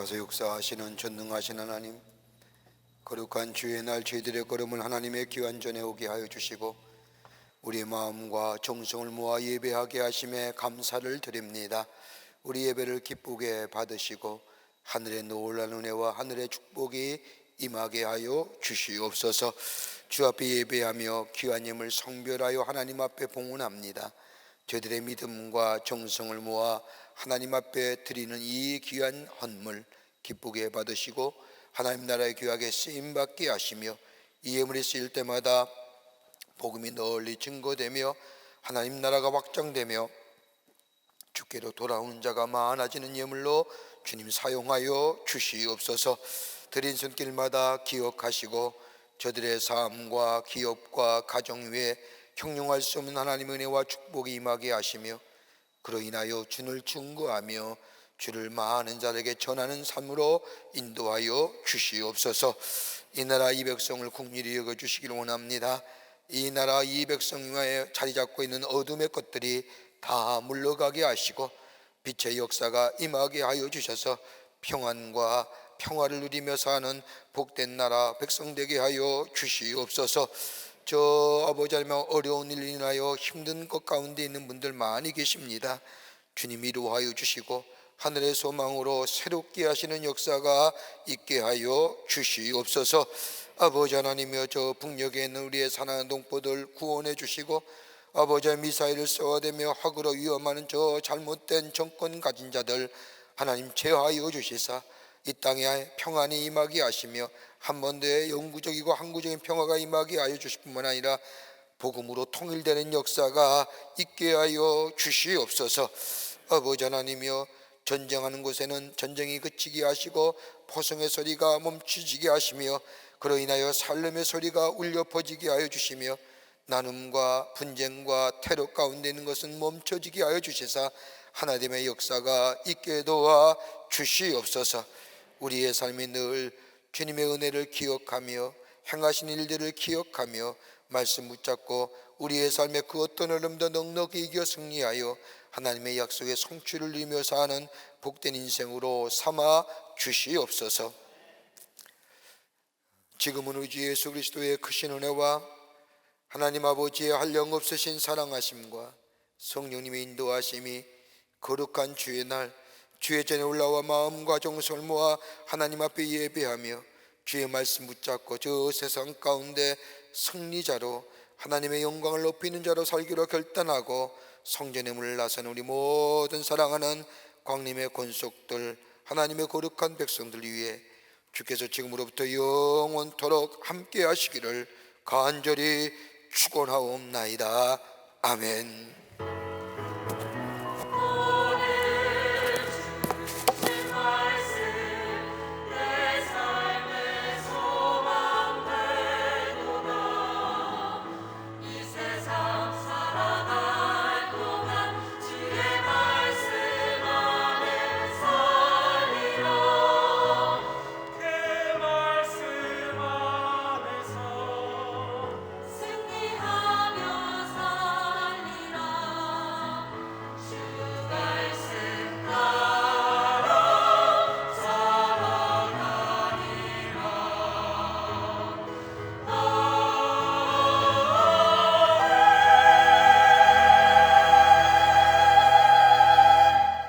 [SPEAKER 3] 살아서 역사하시는 전능하신 하나님, 거룩한 주의 날 저희들의 걸음을 하나님의 귀한 전에 오게 하여 주시고 우리의 마음과 정성을 모아 예배하게 하심에 감사를 드립니다. 우리 예배를 기쁘게 받으시고 하늘의 놀라운 은혜와 하늘의 축복이 임하게 하여 주시옵소서. 주 앞에 예배하며 귀한 예물 성별하여 하나님 앞에 봉헌합니다. 저희들의 믿음과 정성을 모아 하나님 앞에 드리는 이 귀한 헌물 기쁘게 받으시고 하나님 나라의 귀하게 쓰임받게 하시며 이 예물이 쓰일 때마다 복음이 널리 증거되며 하나님 나라가 확장되며 주께로 돌아오는 자가 많아지는 예물로 주님 사용하여 주시옵소서. 드린 손길마다 기억하시고 저들의 삶과 기업과 가정 위에 형용할 수 없는 하나님의 은혜와 축복이 임하게 하시며 그로 인하여 주를 증거하며 주를 많은 자에게 전하는 삶으로 인도하여 주시옵소서. 이 나라 이 백성을 긍휼히 여겨주시기를 원합니다. 이 나라 이 백성 위에 자리 잡고 있는 어둠의 것들이 다 물러가게 하시고 빛의 역사가 임하게 하여 주셔서 평안과 평화를 누리며 사는 복된 나라 백성 되게 하여 주시옵소서. 저 아버지 하나님, 어려운 일로 인하여 힘든 것 가운데 있는 분들 많이 계십니다. 주님 위로하여 주시고 하늘의 소망으로 새롭게 하시는 역사가 있게 하여 주시옵소서. 아버지 하나님이여, 저 북녘에 있는 우리의 사랑하는 동포들 구원해 주시고 아버지의 미사일을 쏘아대며 학으로 위험하는 저 잘못된 정권 가진 자들 하나님 제하여 주시사 이 땅에 평안이 임하게 하시며 한반도에 영구적이고 항구적인 평화가 임하게 하여 주실 뿐만 아니라 복음으로 통일되는 역사가 있게 하여 주시옵소서. 아버지 하나님이여, 전쟁하는 곳에는 전쟁이 그치게 하시고 포성의 소리가 멈추지게 하시며 그로 인하여 살림의 소리가 울려 퍼지게 하여 주시며 나눔과 분쟁과 테러 가운데 있는 것은 멈춰지게 하여 주시사 하나님의 역사가 있게 도와 주시옵소서. 우리의 삶이 늘 주님의 은혜를 기억하며 행하신 일들을 기억하며 말씀 붙잡고 우리의 삶의 그 어떤 어려움도 넉넉히 이겨 승리하여 하나님의 약속의 성취를 누리며 사는 복된 인생으로 삼아 주시옵소서. 지금은 우리 주 예수 그리스도의 크신 은혜와 하나님 아버지의 한량없으신 사랑하심과 성령님의 인도하심이 거룩한 주의 날 주의 전에 올라와 마음과 정성을 모아 하나님 앞에 예배하며 주의 말씀 붙잡고 저 세상 가운데 승리자로 하나님의 영광을 높이는 자로 살기로 결단하고 성전의 문을 나서는 우리 모든 사랑하는 광림의 권속들 하나님의 거룩한 백성들 위해 주께서 지금으로부터 영원토록 함께 하시기를 간절히 축원하옵나이다. 아멘.